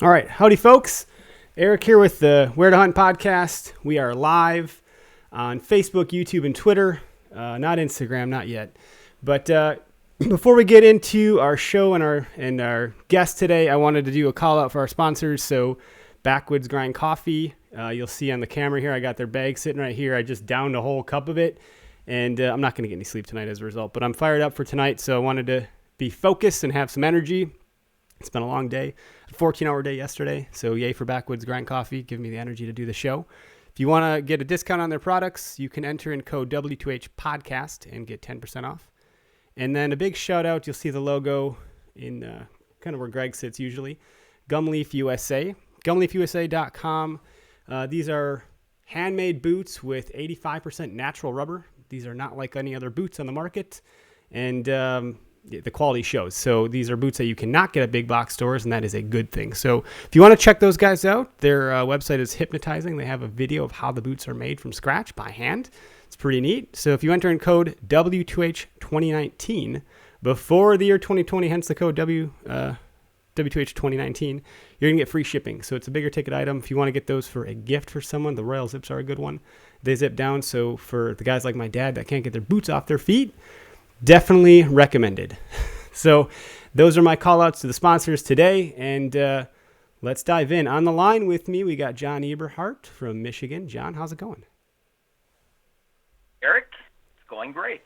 All right. Howdy, folks. Eric here with the Where to Hunt podcast. We are live on Facebook, YouTube, and Twitter. Not Instagram, not yet. But before we get into our show and our guest today, I wanted to do a call out for our sponsors. So Backwoods Grind Coffee. You'll see on the camera here, I got their bag sitting right here. I just downed a whole cup of it. And I'm not going to get any sleep tonight as a result. But I'm fired up for tonight, so I wanted to be focused and have some energy. It's been a long day, a 14-hour day yesterday. So yay for Backwoods Grind Coffee. Give me the energy to do the show. If you want to get a discount on their products, you can enter in code W2H podcast and get 10% off. And then a big shout out. You'll see the logo in kind of where Greg sits usually. Gumleaf USA, gumleafusa.com. These are handmade boots with 85% natural rubber. These are not like any other boots on the market. And the quality shows. So these are boots that you cannot get at big box stores, and that is a good thing. So if you want to check those guys out, their website is hypnotizing. They have a video of how the boots are made from scratch by hand. It's pretty neat. So if you enter in code W2H2019 before the year 2020, hence the code W2H2019, you're going to get free shipping. So it's a bigger ticket item. If you want to get those for a gift for someone, the Royal Zips are a good one. They zip down. So for the guys like my dad that can't get their boots off their feet, definitely recommended. So those are my call outs to the sponsors today. And let's dive in. On the line with me, we got John Eberhart from Michigan. John, how's it going? Eric, it's going great.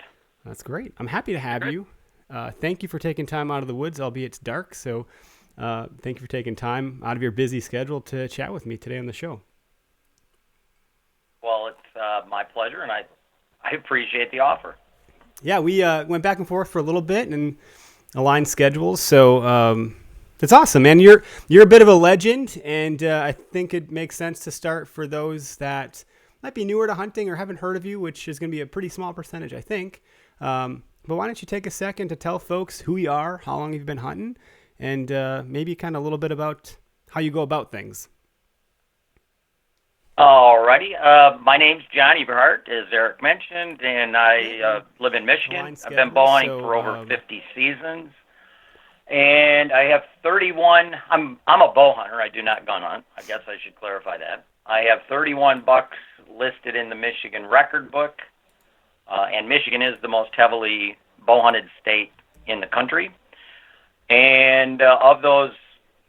That's great. I'm happy to have you. Thank you for taking time out of the woods, albeit it's dark. So thank you for taking time out of your busy schedule to chat with me today on the show. Well, it's my pleasure, and I appreciate the offer. Yeah, we went back and forth for a little bit and aligned schedules. So it's awesome, man. You're a bit of a legend, and I think it makes sense to start for those that might be newer to hunting or haven't heard of you, which is going to be a pretty small percentage, I think. But why don't you take a second to tell folks who you are, how long you've been hunting, and maybe kind of a little bit about how you go about things. Alrighty. My name's John Eberhart, as Eric mentioned, and I live in Michigan. I've been bow hunting for over 50 seasons, and I have 31. I'm a bow hunter. I do not gun hunt. I guess I should clarify that. I have 31 bucks listed in the Michigan record book, and Michigan is the most heavily bow hunted state in the country. And of those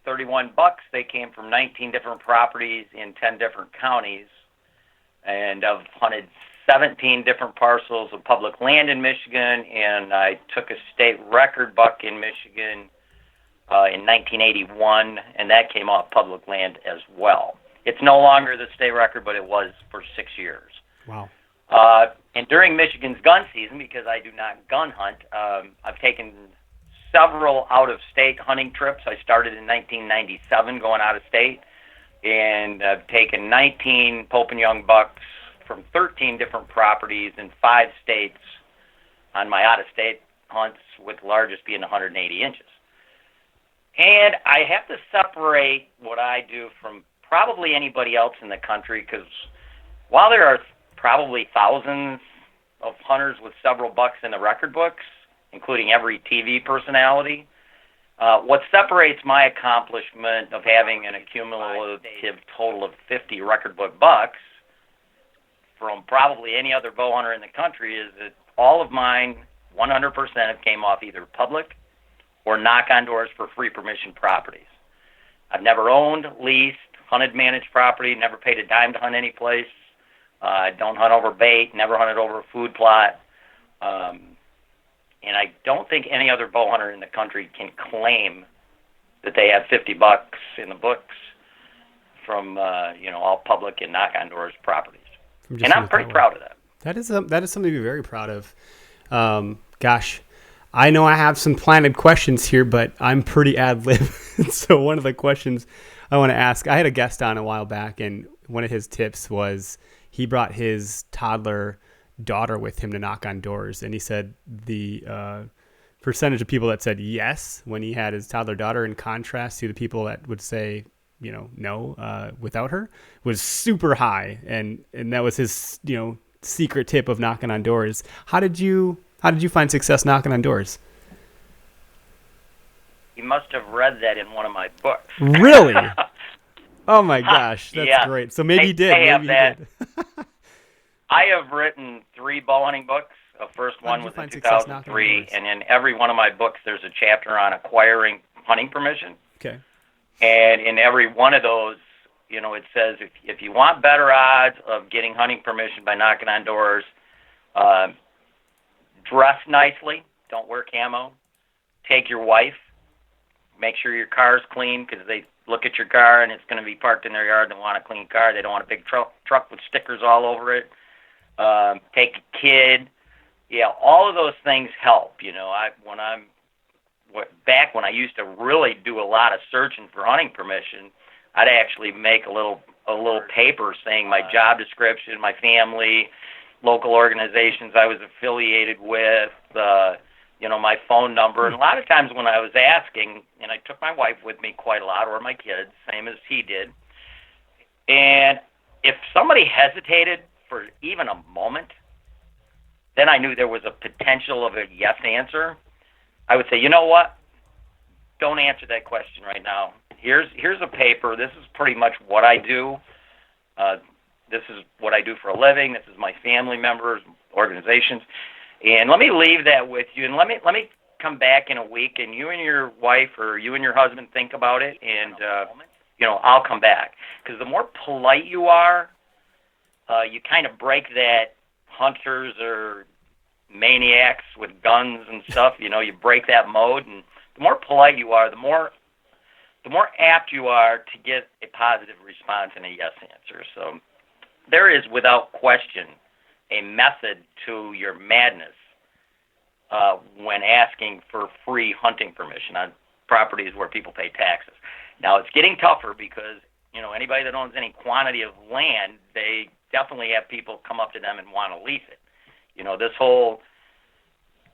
31 bucks, they came from 19 different properties in 10 different counties, and I've hunted 17 different parcels of public land in Michigan, and I took a state record buck in Michigan in 1981, and that came off public land as well. It's no longer the state record, but it was for 6 years. Wow. And during Michigan's gun season, because I do not gun hunt, I've taken several out-of-state hunting trips. I started in 1997 going out of state, and I've taken 19 Pope and Young bucks from 13 different properties in 5 states on my out-of-state hunts, with the largest being 180 inches. And I have to separate what I do from probably anybody else in the country, because while there are probably thousands of hunters with several bucks in the record books, including every TV personality, what separates my accomplishment of having an accumulative total of 50 record book bucks from probably any other bow hunter in the country is that all of mine, 100%, came off either public or knock-on-doors for free permission properties. I've never owned, leased, hunted managed property, never paid a dime to hunt any place. Don't hunt over bait, never hunted over a food plot. And I don't think any other bow hunter in the country can claim that they have 50 bucks in the books from all public and knock-on-doors properties. And I'm pretty proud of that. That is something to be very proud of. Gosh, I know I have some planted questions here, but I'm pretty ad-lib. So one of the questions I want to ask, I had a guest on a while back, and one of his tips was he brought his toddler daughter with him to knock on doors, and he said the percentage of people that said yes when he had his toddler daughter, in contrast to the people that would say no without her, was super high, and that was his secret tip of knocking on doors. How did you find success knocking on doors? he must have read that in one of my books. Really? Oh my gosh, that's yeah. great. So maybe he did. I have Maybe that. he did. I have written 3 bow hunting books. The first one was in 2003, and in every one of my books, there's a chapter on acquiring hunting permission. Okay. And in every one of those, it says if you want better odds of getting hunting permission by knocking on doors, dress nicely. Don't wear camo. Take your wife. Make sure your car's clean, because they look at your car and it's going to be parked in their yard and they want a clean car. They don't want a big truck with stickers all over it. Take a kid. Yeah, all of those things help. Back when I used to really do a lot of searching for hunting permission, I'd actually make a little paper saying my job description, my family, local organizations I was affiliated with, my phone number. And a lot of times when I was asking, and I took my wife with me quite a lot, or my kids, same as he did, and if somebody hesitated for even a moment, then I knew there was a potential of a yes answer. I would say, you know what? Don't answer that question right now. Here's a paper. This is pretty much what I do. This is what I do for a living. This is my family members, organizations. And let me leave that with you. And let me come back in a week, and you and your wife or you and your husband think about it, and I'll come back. Because the more polite you are, you kind of break that hunters or maniacs with guns and stuff. You break that mode, and the more polite you are, the more apt you are to get a positive response and a yes answer. So there is, without question, a method to your madness when asking for free hunting permission on properties where people pay taxes. Now, it's getting tougher because, anybody that owns any quantity of land, they definitely have people come up to them and want to lease it. This whole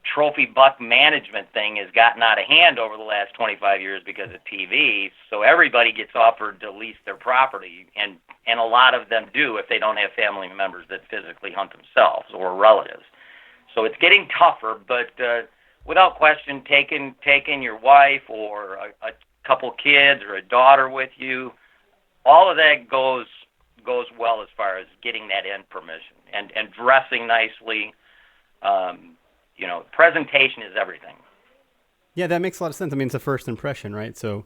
trophy buck management thing has gotten out of hand over the last 25 years because of TV, so everybody gets offered to lease their property, and a lot of them do if they don't have family members that physically hunt themselves or relatives. So it's getting tougher, but without question, taking your wife or a couple kids or a daughter with you, all of that goes well as far as getting that end permission and dressing nicely. Presentation is everything. Yeah, that makes a lot of sense. I mean, it's a first impression, right? So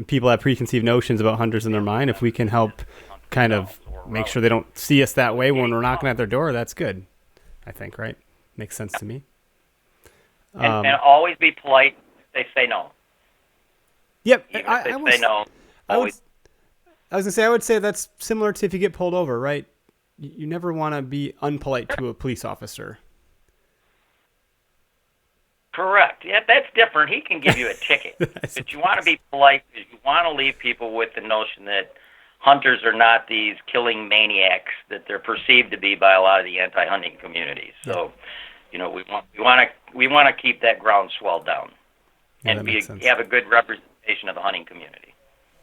people have preconceived notions about hunters in their mind. If we can help kind of make sure they don't see us that way when we're knocking at their door, that's good, I think, right? Makes sense to me. And always be polite if they say no. Yep. Even if they say no, always. I was going to say, I would say that's similar to if you get pulled over, right? You never want to be unpolite to a police officer. Correct. Yeah, that's different. He can give you a ticket. But you want to be polite because you want to leave people with the notion that hunters are not these killing maniacs that they're perceived to be by a lot of the anti-hunting communities. So, we want to keep that groundswell down and have a good representation of the hunting community.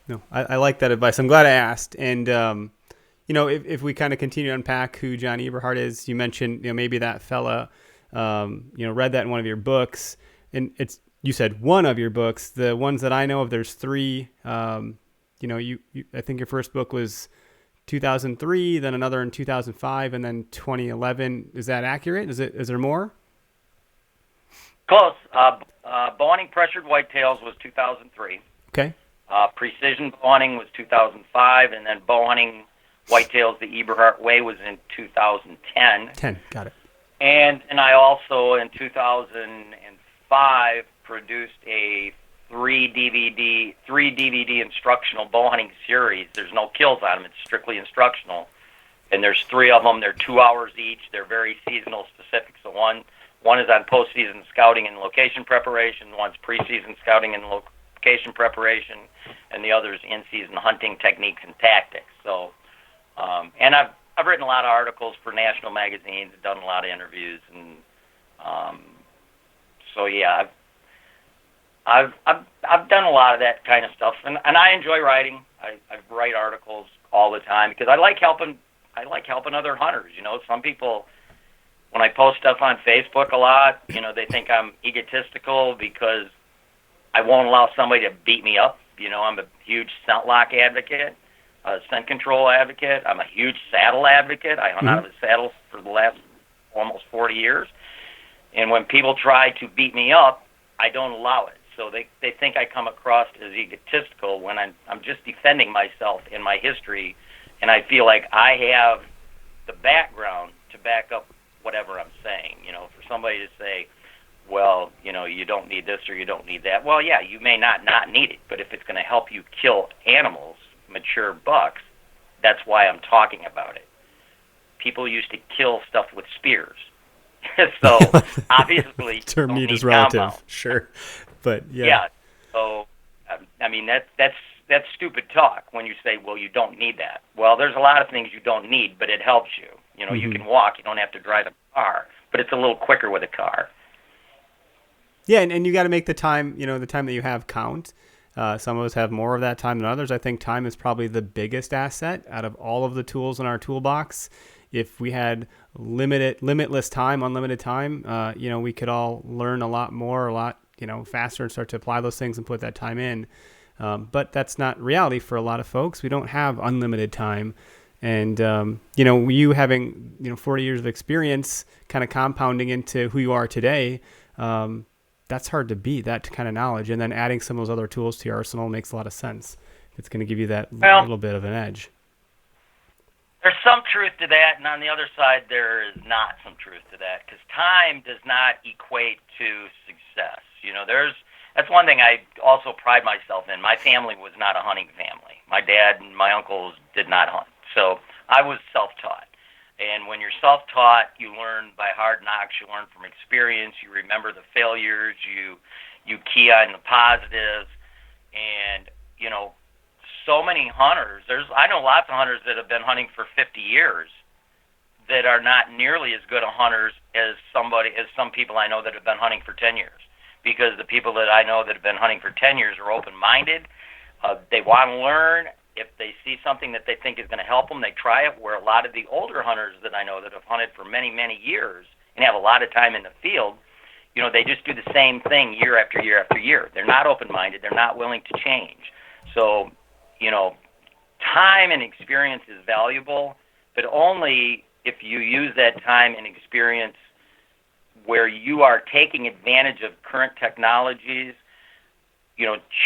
No, I like that advice. I'm glad I asked. And if we kind of continue to unpack who John Eberhart is, you mentioned maybe that fella read that in one of your books, and you said one of your books. The ones that I know of, there's 3. I think your first book was 2003, then another in 2005, and then 2011. Is that accurate? Is there more? Close. Bow hunting pressured whitetails was 2003. Okay. Precision bow hunting was 2005, and then bow hunting whitetails the Eberhart way was in 2010. Got it. And I also, in 2005, produced a 3 DVD instructional bow hunting series. There's no kills on them. It's strictly instructional. And there's 3 of them. They're 2 hours each. They're very seasonal specific. So one is on postseason scouting and location preparation. One's preseason scouting and location preparation. And the other's in-season hunting techniques and tactics. So, and I've written a lot of articles for national magazines, done a lot of interviews, and so yeah, I've done a lot of that kind of stuff, and I enjoy writing. I write articles all the time because I like helping other hunters. Some people, when I post stuff on Facebook a lot, they think I'm egotistical because I won't allow somebody to beat me up. I'm a huge scent lock advocate, scent control advocate. I'm a huge saddle advocate. I hunt out of a saddle for the last almost 40 years. And when people try to beat me up, I don't allow it. So they think I come across as egotistical when I'm just defending myself and my history, and I feel like I have the background to back up whatever I'm saying. For somebody to say, well, you don't need this or you don't need that. Well, yeah, you may not need it, but if it's going to help you kill animals, mature bucks, that's why I'm talking about it. People used to kill stuff with spears. So obviously, term need is relative, compound. Sure, but yeah. Yeah. So I mean that's stupid talk when you say, well, you don't need that. Well, there's a lot of things you don't need, but it helps you. You can walk. You don't have to drive a car, but it's a little quicker with a car. Yeah, and you got to make the time, the time that you have count. Some of us have more of that time than others. I think time is probably the biggest asset out of all of the tools in our toolbox. If we had limitless time, unlimited time, we could all learn a lot more, a lot, faster and start to apply those things and put that time in. But that's not reality for a lot of folks. We don't have unlimited time. And, you having, 40 years of experience kind of compounding into who you are today, that's hard to beat, that kind of knowledge. And then adding some of those other tools to your arsenal makes a lot of sense. It's going to give you that little bit of an edge. There's some truth to that, and on the other side, there is not some truth to that, because time does not equate to success. That's one thing I also pride myself in. My family was not a hunting family. My dad and my uncles did not hunt, so I was self-taught. And when you're self-taught, you learn by hard knocks, you learn from experience, you remember the failures, you key on the positives, and, so many hunters. I know lots of hunters that have been hunting for 50 years that are not nearly as good a hunters as some people I know that have been hunting for 10 years. Because the people that I know that have been hunting for 10 years are open-minded. They want to learn. If they see something that they think is going to help them, they try it. Where a lot of the older hunters that I know that have hunted for many, many years and have a lot of time in the field, they just do the same thing year after year after year. They're not open-minded. They're not willing to change. So, time and experience is valuable, but only if you use that time and experience where you are taking advantage of current technologies,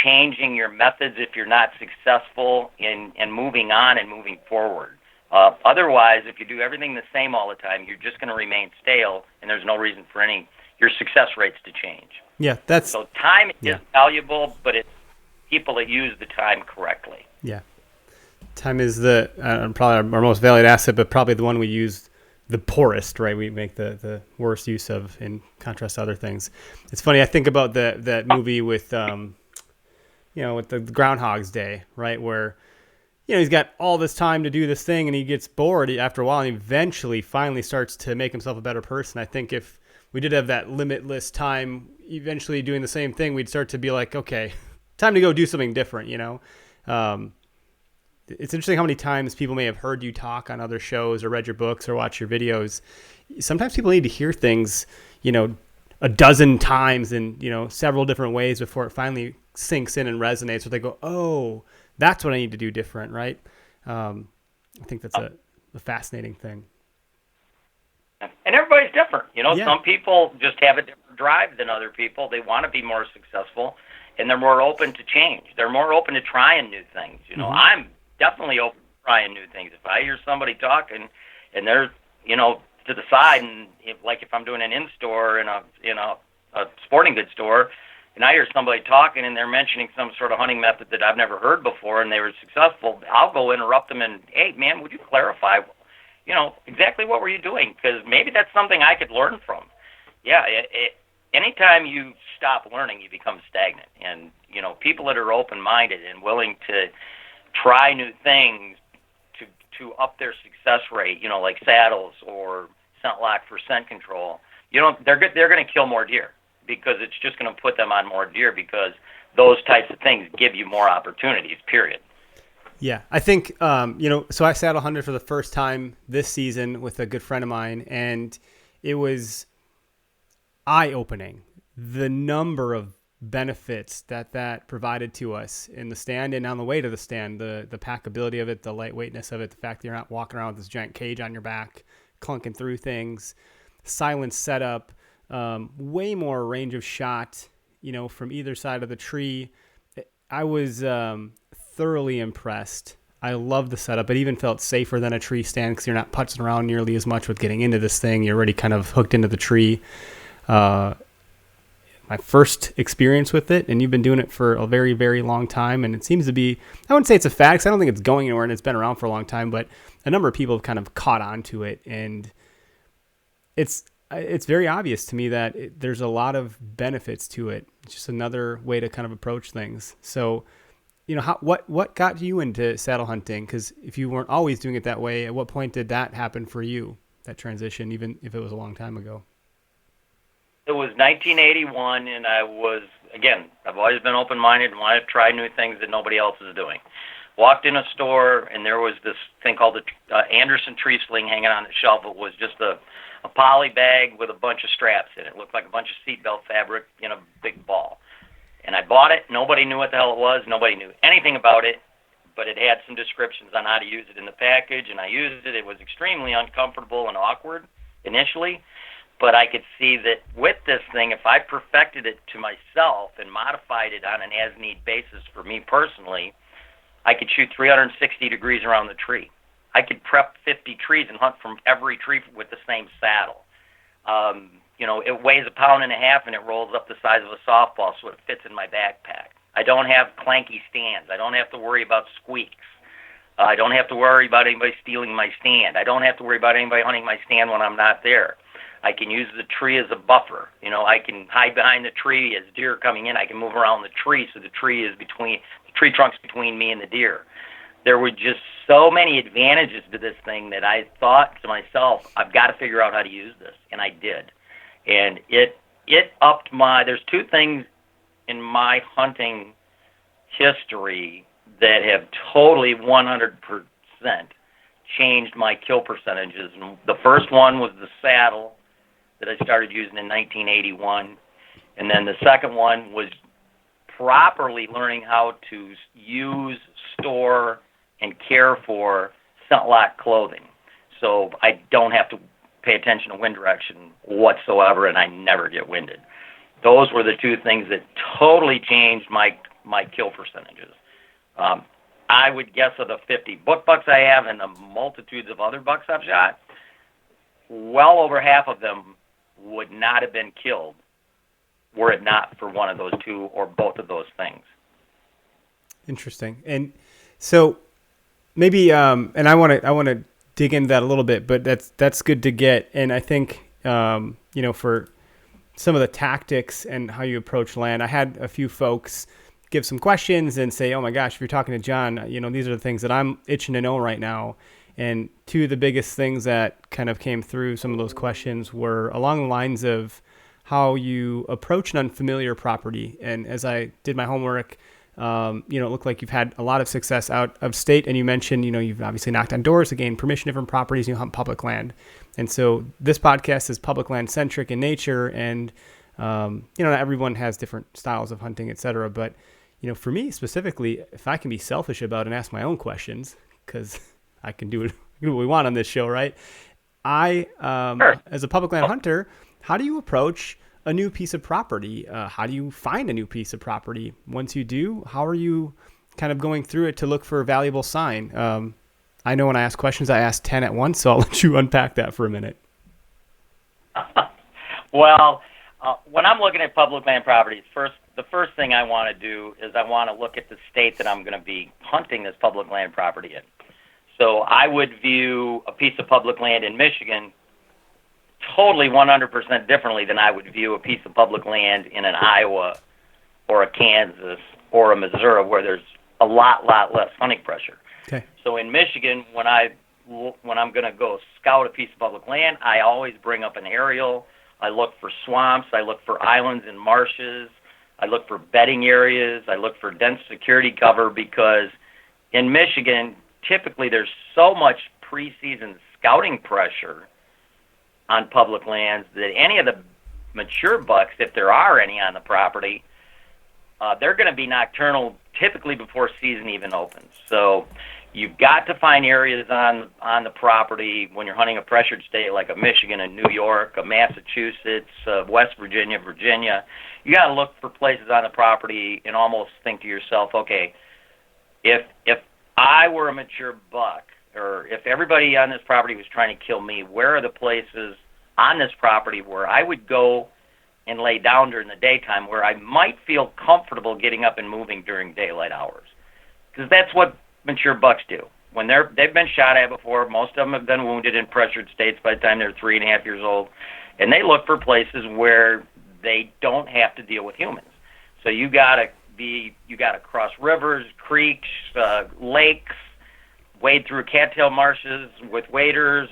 changing your methods if you're not successful in moving on and moving forward. Otherwise, if you do everything the same all the time, you're just going to remain stale, and there's no reason for your success rates to change. Yeah, so time is valuable, but it's people that use the time correctly. Yeah. Time is the probably our most valued asset, but probably the one we use the poorest, right? We make the worst use of in contrast to other things. It's funny. I think about that movie with, with the Groundhog's Day, right? Where, he's got all this time to do this thing and he gets bored after a while and eventually finally starts to make himself a better person. I think if we did have that limitless time eventually doing the same thing, we'd start to be like, okay, time to go do something different, It's interesting how many times people may have heard you talk on other shows or read your books or watch your videos. Sometimes people need to hear things, a dozen times in, several different ways before it finally sinks in and resonates, where they go, oh, that's what I need to do different, right? I think that's a fascinating thing. And everybody's different. Some people just have a different drive than other people. They want to be more successful, and they're more open to change. They're more open to trying new things. I'm definitely open to trying new things. If I hear somebody talking and they're, to the side, and if I'm doing an in-store in a sporting goods store, and I hear somebody talking and they're mentioning some sort of hunting method that I've never heard before and they were successful, I'll go interrupt them and, hey, man, would you clarify, exactly what were you doing? Because maybe that's something I could learn from. Yeah, anytime you stop learning, you become stagnant. And, people that are open-minded and willing to try new things to up their success rate, like saddles or scent lock for scent control, they're going to kill more deer because it's just going to put them on more deer because those types of things give you more opportunities, period. Yeah, I think, so I saddle hunted for the first time this season with a good friend of mine, and it was eye-opening. The number of benefits that provided to us in the stand and on the way to the stand, the packability of it, the lightweightness of it, the fact that you're not walking around with this giant cage on your back, clunking through things, silent setup, way more range of shot, from either side of the tree. I was thoroughly impressed. I love the setup. It even felt safer than a tree stand because you're not putzing around nearly as much with getting into this thing. You're already kind of hooked into the tree. My first experience with it, and you've been doing it for a very, very long time, and it seems to be, I wouldn't say it's a fad because I don't think it's going anywhere and it's been around for a long time, but a number of people have kind of caught on to it, and it's very obvious to me that there's a lot of benefits to it. It's just another way to kind of approach things. So, what got you into saddle hunting? Because if you weren't always doing it that way, at what point did that happen for you, that transition, even if it was a long time ago? It was 1981, and I've always been open-minded and wanted to try new things that nobody else is doing. Walked in a store, and there was this thing called the Anderson tree sling hanging on the shelf. It was just a poly bag with a bunch of straps in it. It looked like a bunch of seatbelt fabric in a big ball. And I bought it. Nobody knew what the hell it was. Nobody knew anything about it, but it had some descriptions on how to use it in the package, and I used it. It was extremely uncomfortable and awkward initially. But I could see that with this thing, if I perfected it to myself and modified it on an as-need basis for me personally, I could shoot 360 degrees around the tree. I could prep 50 trees and hunt from every tree with the same saddle. It weighs 1.5 pounds and it rolls up the size of a softball, so it fits in my backpack. I don't have clanky stands. I don't have to worry about squeaks. I don't have to worry about anybody stealing my stand. I don't have to worry about anybody hunting my stand when I'm not there. I can use the tree as a buffer. I can hide behind the tree as deer are coming in. I can move around the tree so the tree trunk's between me and the deer. There were just so many advantages to this thing that I thought to myself, I've got to figure out how to use this, and I did. And it upped there's two things in my hunting history that have totally 100% changed my kill percentages. And the first one was the saddle that I started using in 1981. And then the second one was properly learning how to use, store, and care for scent lock clothing. So I don't have to pay attention to wind direction whatsoever, and I never get winded. Those were the two things that totally changed my kill percentages. I would guess of the 50 book bucks I have and the multitudes of other bucks I've shot, well over half of them would not have been killed were it not for one of those two or both of those things. Interesting. And so maybe, and I want to dig into that a little bit, but that's good to get. And I think, for some of the tactics and how you approach land, I had a few folks give some questions and say, oh my gosh, if you're talking to John, these are the things that I'm itching to know right now. And two of the biggest things that kind of came through some of those questions were along the lines of how you approach an unfamiliar property. And as I did my homework, it looked like you've had a lot of success out of state. And you mentioned, you've obviously knocked on doors to gain permission, different properties, you hunt public land. And so this podcast is public land centric in nature. And, not everyone has different styles of hunting, et cetera. But, for me specifically, if I can be selfish about and ask my own questions, because I can do what we want on this show, right? Sure. As a public land hunter, how do you approach a new piece of property? How do you find a new piece of property? Once you do, how are you kind of going through it to look for a valuable sign? I know when I ask questions, I ask 10 at once, so I'll let you unpack that for a minute. Well, when I'm looking at public land properties, the first thing I want to do is I want to look at the state that I'm going to be hunting this public land property in. So I would view a piece of public land in Michigan totally 100% differently than I would view a piece of public land in an Iowa or a Kansas or a Missouri where there's a lot less hunting pressure. Okay. So in Michigan, when I'm going to go scout a piece of public land, I always bring up an aerial. I look for swamps. I look for islands and marshes. I look for bedding areas. I look for dense security cover because in Michigan, typically there's so much preseason scouting pressure on public lands that any of the mature bucks, if there are any on the property, they're going to be nocturnal typically before season even opens. So you've got to find areas on the property when you're hunting a pressured state like a Michigan, a New York, a Massachusetts, West Virginia, Virginia. You got to look for places on the property and almost think to yourself, okay, if I were a mature buck, or if everybody on this property was trying to kill me, where are the places on this property where I would go and lay down during the daytime where I might feel comfortable getting up and moving during daylight hours? Because that's what mature bucks do. When they've been shot at before, most of them have been wounded in pressured states by the time they're 3.5 years old, and they look for places where they don't have to deal with humans. So you gotta cross rivers, creeks, lakes, wade through cattail marshes with waders.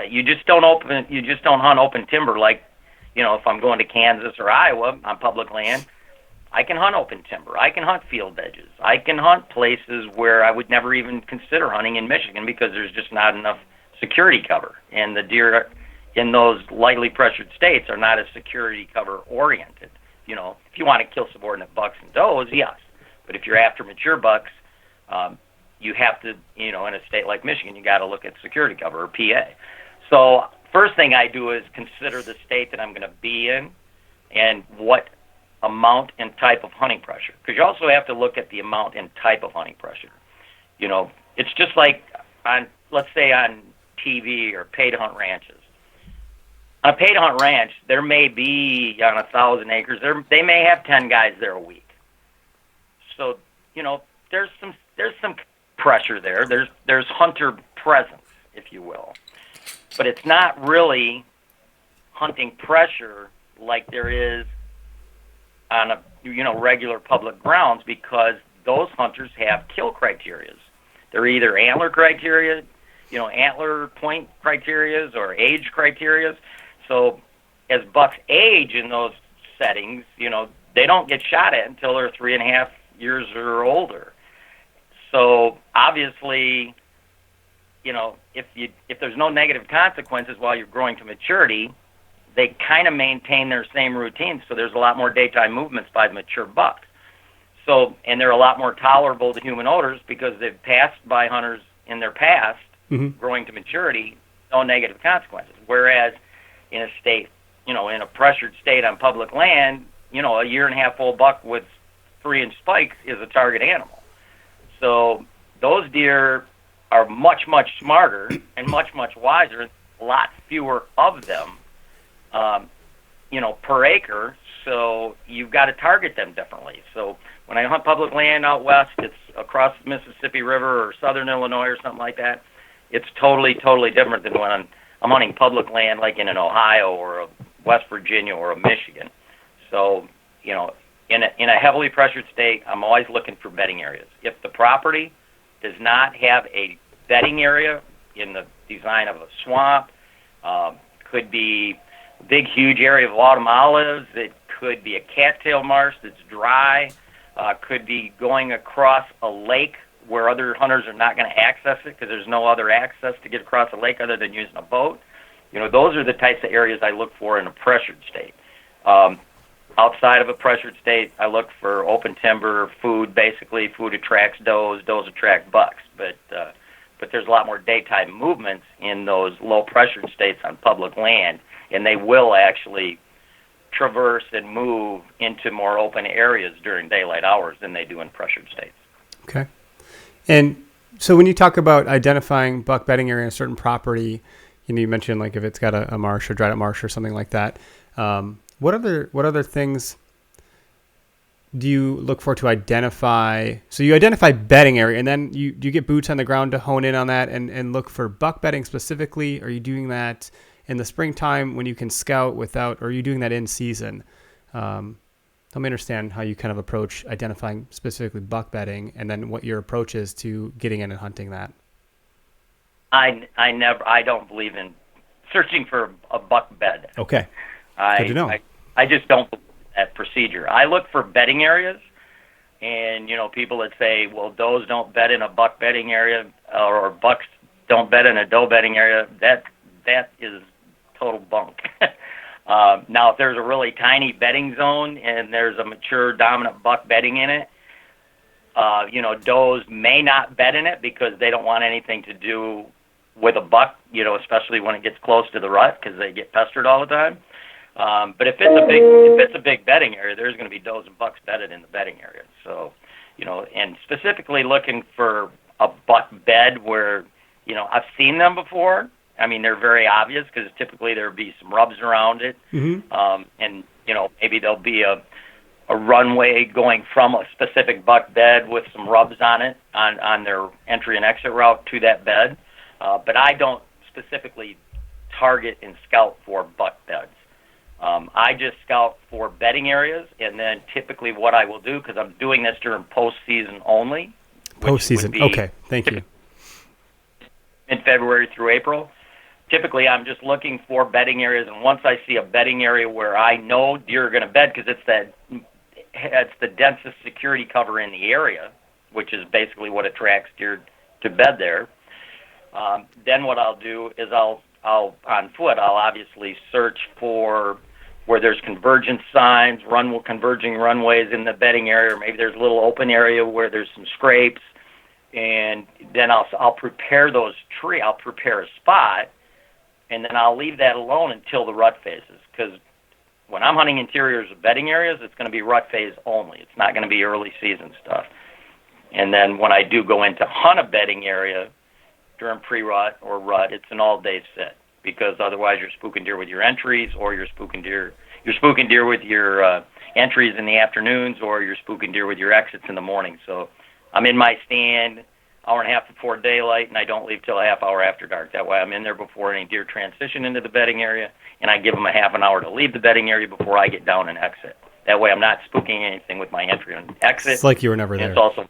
You just don't hunt open timber like, if I'm going to Kansas or Iowa on public land. I can hunt open timber. I can hunt field edges. I can hunt places where I would never even consider hunting in Michigan because there's just not enough security cover. And the deer in those lightly pressured states are not as security cover oriented. If you want to kill subordinate bucks and does, yes. But if you're after mature bucks, you have to, in a state like Michigan, you got to look at security cover or PA. So first thing I do is consider the state that I'm going to be in and what amount and type of hunting pressure. Because you also have to look at the amount and type of hunting pressure. It's just like let's say on TV or pay-to-hunt ranches. On a pay-to-hunt ranch, there may be, on 1,000 acres, they may have 10 guys there a week. So, there's some pressure there. There's hunter presence, if you will. But it's not really hunting pressure like there is on regular public grounds, because those hunters have kill criterias. They're either antler criteria, antler point criterias or age criterias. So as bucks age in those settings, they don't get shot at until they're 3.5 years or older. So obviously, if there's no negative consequences while you're growing to maturity, they kind of maintain their same routines. So there's a lot more daytime movements by the mature bucks. So, and they're a lot more tolerable to human odors because they've passed by hunters in their past, growing to maturity, no negative consequences. Whereas in a state, in a pressured state on public land, a 1.5-year-old buck with 3-inch spikes is a target animal. So those deer are much, much smarter and much, much wiser, a lot fewer of them, per acre. So you've got to target them differently. So when I hunt public land out west, it's across the Mississippi River or southern Illinois or something like that. It's totally, totally different than when I'm hunting public land like in an Ohio or a West Virginia or a Michigan. So, in a heavily pressured state, I'm always looking for bedding areas. If the property does not have a bedding area in the design of a swamp, could be a big, huge area of autumn olives, it could be a cattail marsh that's dry, could be going across a lake where other hunters are not going to access it because there's no other access to get across a lake other than using a boat. Those are the types of areas I look for in a pressured state. Outside of a pressured state, I look for open timber, food. Basically, food attracts does attract bucks. But there's a lot more daytime movements in those low pressured states on public land, and they will actually traverse and move into more open areas during daylight hours than they do in pressured states. Okay. And so when you talk about identifying buck bedding area in a certain property, you mentioned like if it's got a marsh or dried up marsh or something like that. What other things do you look for to identify? So you identify bedding area, and then do you get boots on the ground to hone in on that and look for buck bedding specifically? Are you doing that in the springtime when you can scout without, or are you doing that in season? Let me understand how you kind of approach identifying specifically buck bedding, and then what your approach is to getting in and hunting that. I don't believe in searching for a buck bed. Okay. Good to know. I just don't believe in that procedure. I look for bedding areas, and people that say, well, does don't bed in a buck bedding area, or bucks don't bed in a doe bedding area, that is total bunk. Now, if there's a really tiny bedding zone and there's a mature dominant buck bedding in it, does may not bed in it because they don't want anything to do with a buck, especially when it gets close to the rut because they get pestered all the time. But if it's a big bedding area, there's going to be does and bucks bedded in the bedding area. So, and specifically looking for a buck bed where, I've seen them before. I mean, they're very obvious because typically there'll be some rubs around it. Mm-hmm. And, maybe there'll be a runway going from a specific buck bed with some rubs on it on their entry and exit route to that bed. But I don't specifically target and scout for buck beds. I just scout for bedding areas, and then typically what I will do, because I'm doing this during postseason only. Postseason, okay, thank you. In February through April. Typically, I'm just looking for bedding areas, and once I see a bedding area where I know deer are going to bed, because it's the densest security cover in the area, which is basically what attracts deer to bed there. Then what I'll do is I'll on foot, I'll obviously search for where there's convergence signs, converging runways in the bedding area, or maybe there's a little open area where there's some scrapes, and then I'll prepare I'll prepare a spot, and then I'll leave that alone until the rut phases, because when I'm hunting interiors of bedding areas, it's going to be rut phase only. It's not going to be early season stuff. And then when I do go into hunt a bedding area during pre-rut or rut, it's an all-day sit, because otherwise you're spooking deer with your entries, or you're spooking deer with your entries in the afternoons, or you're spooking deer with your exits in the morning. So I'm in my stand hour and a half before daylight, and I don't leave till a half hour after dark. That way I'm in there before any deer transition into the bedding area, and I give them a half an hour to leave the bedding area before I get down and exit. That way I'm not spooking anything with my entry and exit. It's like you were never there. It's also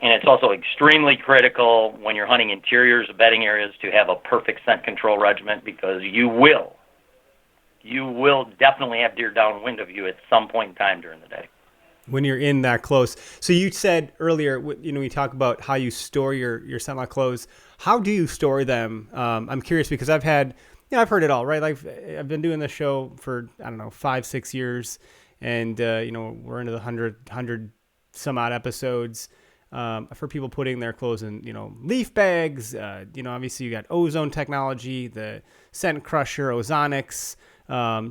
and it's also extremely critical when you're hunting interiors of bedding areas to have a perfect scent control regimen, because you will definitely have deer downwind of you at some point in time during the day. When you're in that close. So you said earlier, we talk about how you store your scent lock clothes. How do you store them? I'm curious because I've heard it all, right? Like I've been doing this show for, 5-6 years, and we're into the 100 some odd episodes. I've heard people putting their clothes in, leaf bags. Obviously you got ozone technology, the scent crusher, ozonics,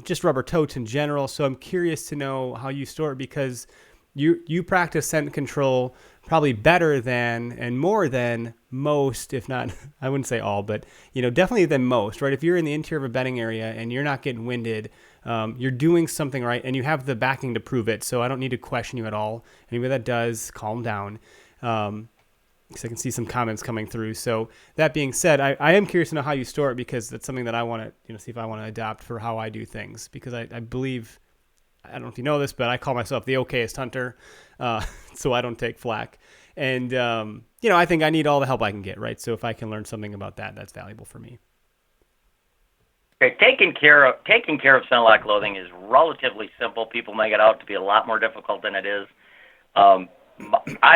just rubber totes in general. So I'm curious to know how you store it, because you practice scent control probably better than and more than most, if not, I wouldn't say all, but definitely than most, right? If you're in the interior of a bedding area and you're not getting winded, you're doing something right, and you have the backing to prove it. So I don't need to question you at all. Anybody that does, calm down. Because I can see some comments coming through. So that being said, I am curious to know how you store it, because that's something that I want to see if I want to adopt for how I do things, because I believe, I don't know if you know this, but I call myself the okayest hunter, so I don't take flack. And, I think I need all the help I can get, right? So if I can learn something about that, that's valuable for me. Okay, taking care of scent lock clothing is relatively simple. People make it out to be a lot more difficult than it is. I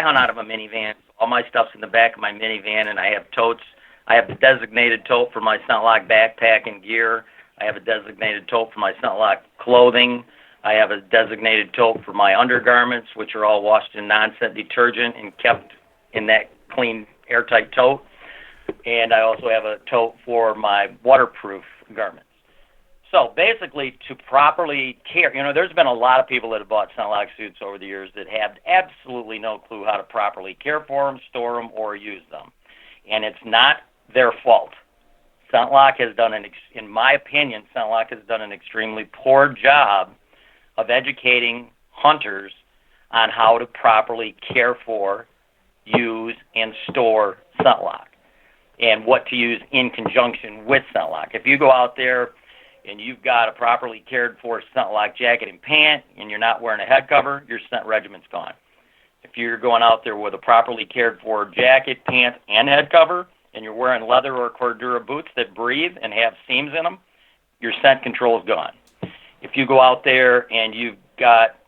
hunt out of a minivan. All my stuff's in the back of my minivan, and I have totes. I have the designated tote for my scent lock backpack and gear. I have a designated tote for my scent lock clothing. I have a designated tote for my undergarments, which are all washed in non-scent detergent and kept in that clean, airtight tote. And I also have a tote for my waterproof garments. So basically, to properly care, there's been a lot of people that have bought scent lock suits over the years that have absolutely no clue how to properly care for them, store them, or use them. And it's not their fault. Scent lock has done in my opinion, Scent lock has done an extremely poor job of educating hunters on how to properly care for, use, and store scent lock, and what to use in conjunction with scent lock. If you go out there and you've got a properly cared for scent lock jacket and pant, and you're not wearing a head cover, your scent regiment's gone. If you're going out there with a properly cared for jacket, pants, and head cover, and you're wearing leather or Cordura boots that breathe and have seams in them, your scent control is gone. If you go out there and you've got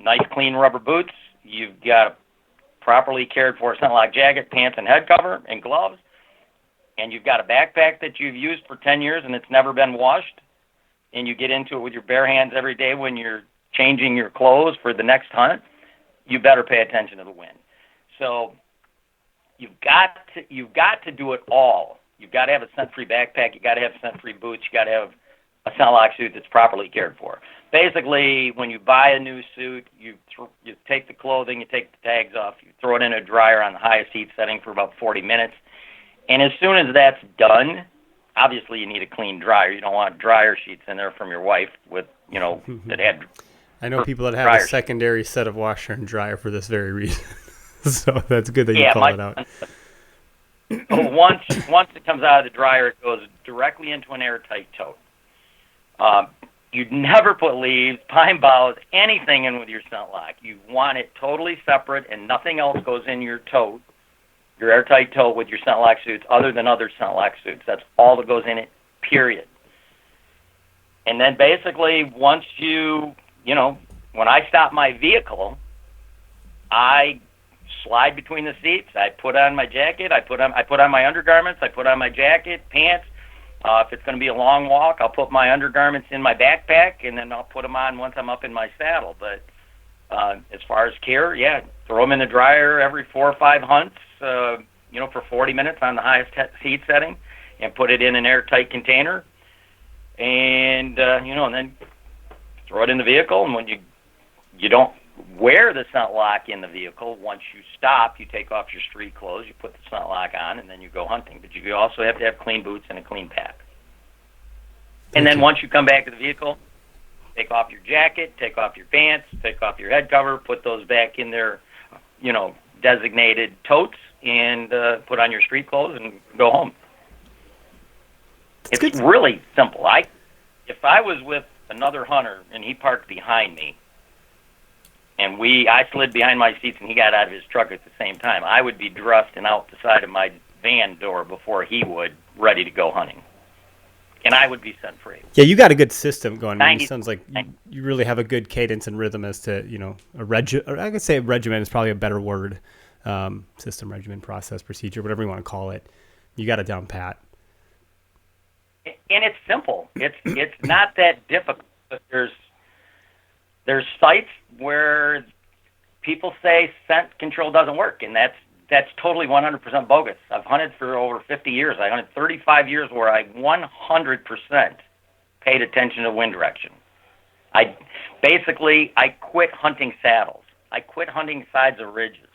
nice clean rubber boots, you've got a properly cared for scent lock jacket, pants, and head cover, and gloves, and you've got a backpack that you've used for 10 years and it's never been washed, and you get into it with your bare hands every day when you're changing your clothes for the next hunt, you better pay attention to the wind. So you've got to do it all. You've got to have a scent-free backpack. You've got to have scent-free boots. You've got to have a scent lock suit that's properly cared for. Basically, when you buy a new suit, you take the clothing, you take the tags off, you throw it in a dryer on the highest heat setting for about 40 minutes. And as soon as that's done, obviously you need a clean dryer. You don't want dryer sheets in there from your wife with, that had... I know people that have a secondary set of washer and dryer for this very reason. So that's good that you call it out. Once it comes out of the dryer, it goes directly into an airtight tote. You'd never put leaves, pine boughs, anything in with your scent lock. You want it totally separate, and nothing else goes in your tote, your airtight tote with your scent lock suits other than other scent lock suits. That's all that goes in it, period. And then basically once when I stop my vehicle, I slide between the seats. I put on my jacket. I put on my undergarments. I put on my jacket, pants. If it's going to be a long walk, I'll put my undergarments in my backpack, and then I'll put them on once I'm up in my saddle. But as far as care, throw them in the dryer every 4 or 5 hunts, for 40 minutes on the highest heat setting, and put it in an airtight container, and and then throw it in the vehicle. And when you don't wear the scent lock in the vehicle, once you stop, you take off your street clothes, you put the scent lock on, and then you go hunting. But you also have to have clean boots and a clean pack. And then once you come back to the vehicle, take off your jacket, take off your pants, take off your head cover, put those back in their, designated totes, and put on your street clothes and go home. It's really simple. If I was with another hunter and he parked behind me, and I slid behind my seats and he got out of his truck at the same time, I would be dressed and out the side of my van door before he would, ready to go hunting. And I would be scent free. Yeah, you got a good system going. It sounds like you really have a good cadence and rhythm as to, I could say regimen is probably a better word. System, regimen, process, procedure, whatever you want to call it. You got it down pat. And it's simple. It's not that difficult. But there's sites where people say scent control doesn't work, and that's totally 100% bogus. I've hunted for over 50 years. I hunted 35 years where I 100% paid attention to wind direction. I quit hunting saddles. I quit hunting sides of ridges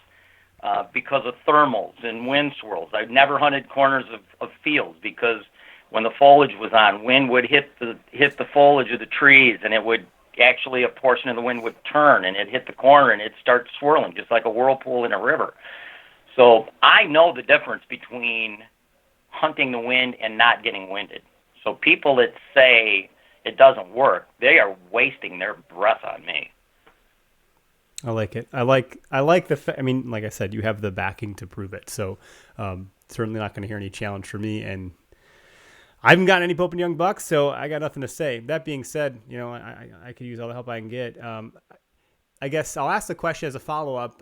because of thermals and wind swirls. I never hunted corners of fields because when the foliage was on, wind would hit the foliage of the trees, and it would actually, a portion of the wind would turn, and it hit the corner, and it'd start swirling, just like a whirlpool in a river. So I know the difference between hunting the wind and not getting winded. So people that say it doesn't work, they are wasting their breath on me. I like it. I like like I said, you have the backing to prove it. So certainly not going to hear any challenge from me, and I haven't gotten any Pope and Young bucks, so I got nothing to say. That being said, I could use all the help I can get. I guess I'll ask the question as a follow-up.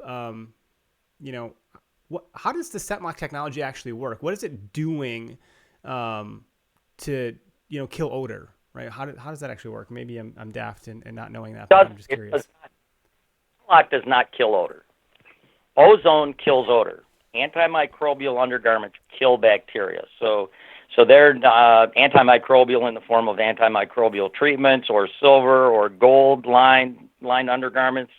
How does the scent lock technology actually work? What is it doing to kill odor? Right? How does that actually work? Maybe I'm daft and not knowing that, but I'm just curious. Scent lock does not kill odor. Ozone kills odor. Antimicrobial undergarments kill bacteria. So they're antimicrobial in the form of antimicrobial treatments or silver or gold lined undergarments.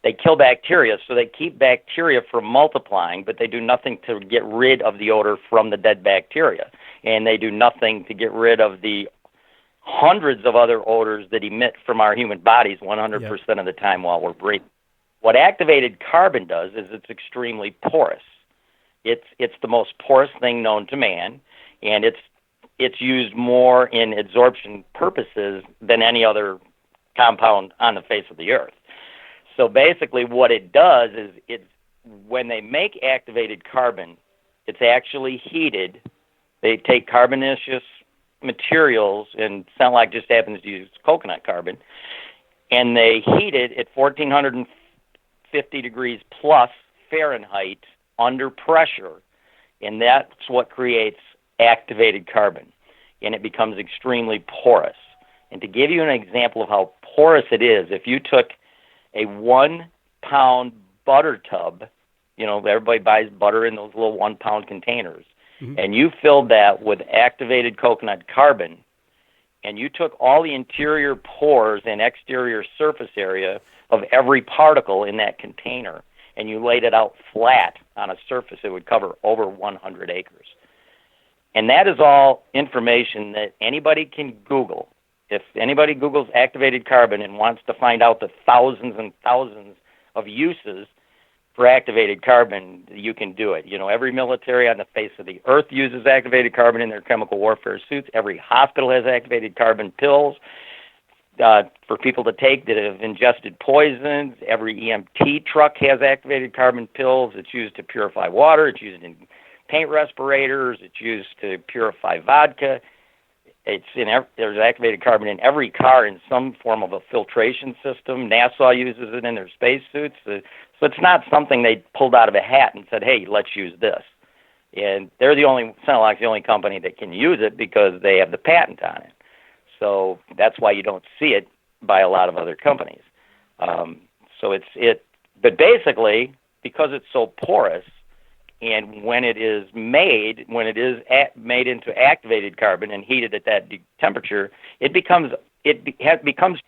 They kill bacteria, so they keep bacteria from multiplying, but they do nothing to get rid of the odor from the dead bacteria. And they do nothing to get rid of the hundreds of other odors that emit from our human bodies 100% of the time while we're breathing. What activated carbon does is it's extremely porous. It's the most porous thing known to man, and it's used more in absorption purposes than any other compound on the face of the earth. So basically what it does is when they make activated carbon, it's actually heated. They take carbonaceous materials, and Scent Lock just happens to use coconut carbon, and they heat it at 1,450 degrees plus Fahrenheit under pressure, and that's what creates activated carbon, and it becomes extremely porous. And to give you an example of how porous it is, if you took a 1-pound butter tub, everybody buys butter in those little 1-pound containers, and you filled that with activated coconut carbon, and you took all the interior pores and exterior surface area of every particle in that container, and you laid it out flat on a surface, it would cover over 100 acres. And that is all information that anybody can Google. If anybody Googles activated carbon and wants to find out the thousands and thousands of uses for activated carbon, you can do it. Every military on the face of the earth uses activated carbon in their chemical warfare suits. Every hospital has activated carbon pills for people to take that have ingested poisons. Every EMT truck has activated carbon pills. It's used to purify water. It's used in paint respirators. It's used to purify vodka. There's activated carbon in every car in some form of a filtration system. NASA uses it in their spacesuits. So it's not something they pulled out of a hat and said, hey, let's use this. And Seniloc's the only company that can use it because they have the patent on it. So that's why you don't see it by a lot of other companies. But basically, because it's so porous, and when it is made into activated carbon and heated at that temperature, it becomes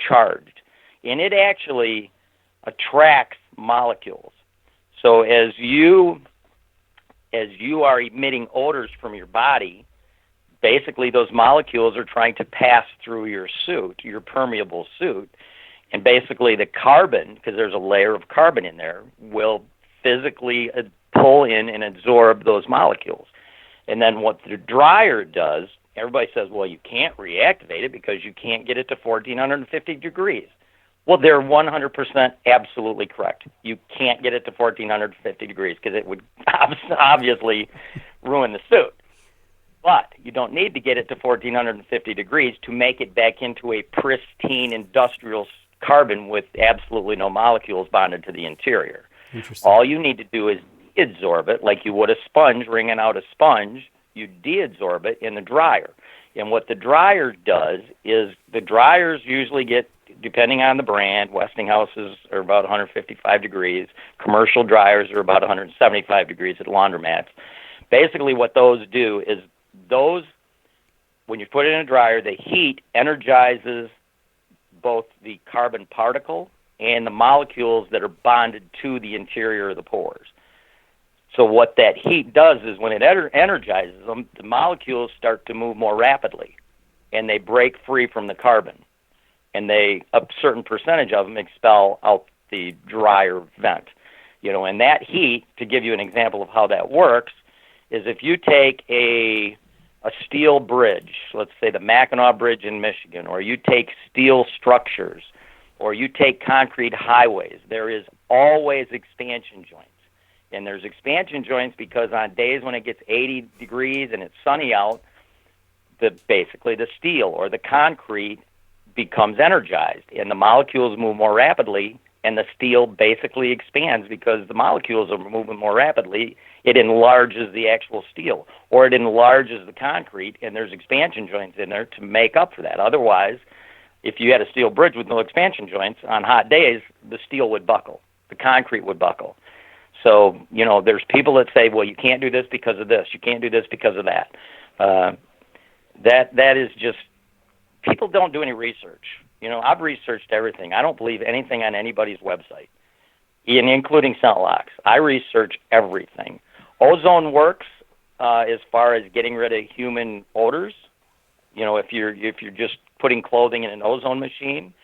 charged, and it actually attracts molecules. So as you are emitting odors from your body, basically those molecules are trying to pass through your suit, your permeable suit, and basically the carbon, because there's a layer of carbon in there, will physically pull in and absorb those molecules. And then what the dryer does, everybody says, well, you can't reactivate it because you can't get it to 1,450 degrees. Well, they're 100% absolutely correct. You can't get it to 1,450 degrees because it would obviously ruin the suit. But you don't need to get it to 1,450 degrees to make it back into a pristine industrial carbon with absolutely no molecules bonded to the interior. All you need to do is deadsorb it like you would a sponge, wringing out a sponge. You deadsorb it in the dryer. And what the dryer does is the dryers usually get, depending on the brand, Westinghouse's are about 155 degrees. Commercial dryers are about 175 degrees at laundromats. Basically what those do is when you put it in a dryer, the heat energizes both the carbon particle and the molecules that are bonded to the interior of the pores. So what that heat does is when it energizes them, the molecules start to move more rapidly, and they break free from the carbon. And a certain percentage of them expel out the dryer vent. And that heat, to give you an example of how that works, is if you take a steel bridge, let's say the Mackinac Bridge in Michigan, or you take steel structures, or you take concrete highways, there is always expansion joints. And there's expansion joints because on days when it gets 80 degrees and it's sunny out, basically the steel or the concrete becomes energized, and the molecules move more rapidly, and the steel basically expands because the molecules are moving more rapidly. It enlarges the actual steel, or it enlarges the concrete, and there's expansion joints in there to make up for that. Otherwise, if you had a steel bridge with no expansion joints, on hot days, the steel would buckle, the concrete would buckle. So, there's people that say, well, you can't do this because of this, you can't do this because of that. That is just, people don't do any research. I've researched everything. I don't believe anything on anybody's website, including Seniloc's. I research everything. Ozone works as far as getting rid of human odors. If you're just putting clothing in an ozone machine,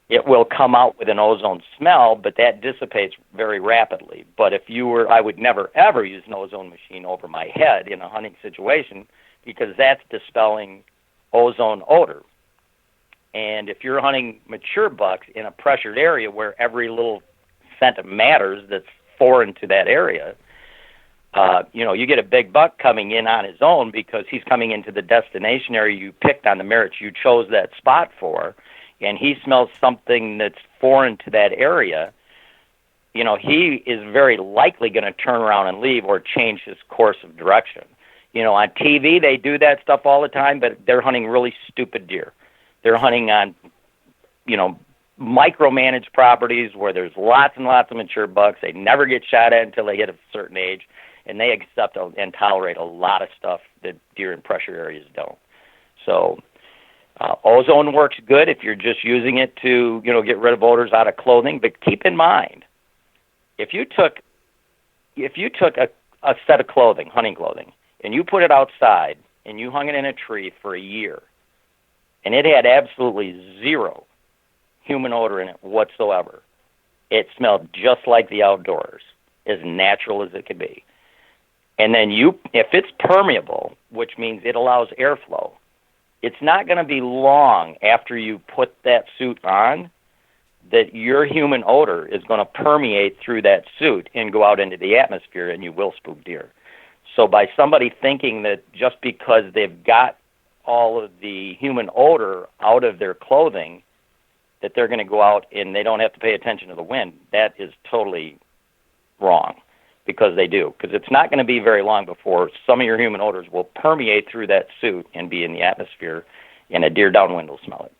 it will come out with an ozone smell, but that dissipates very rapidly. But I would never, ever use an ozone machine over my head in a hunting situation because that's dispelling ozone odor. And if you're hunting mature bucks in a pressured area where every little scent matters that's foreign to that area, you get a big buck coming in on his own because he's coming into the destination area you picked on the merits you chose that spot for, and he smells something that's foreign to that area. he is very likely going to turn around and leave or change his course of direction. On TV, they do that stuff all the time, but they're hunting really stupid deer. They're hunting on, micromanaged properties where there's lots and lots of mature bucks. They never get shot at until they hit a certain age, and they accept and tolerate a lot of stuff that deer in pressure areas don't. So ozone works good if you're just using it to, get rid of odors out of clothing. But keep in mind, if you took a set of clothing, hunting clothing, and you put it outside and you hung it in a tree for a year, and it had absolutely zero human odor in it whatsoever, it smelled just like the outdoors, as natural as it could be. And then if it's permeable, which means it allows airflow, it's not going to be long after you put that suit on that your human odor is going to permeate through that suit and go out into the atmosphere, and you will spook deer. So by somebody thinking that just because they've got all of the human odor out of their clothing, that they're going to go out and they don't have to pay attention to the wind, that is totally wrong, because they do. Because it's not going to be very long before some of your human odors will permeate through that suit and be in the atmosphere, and a deer downwind will smell it.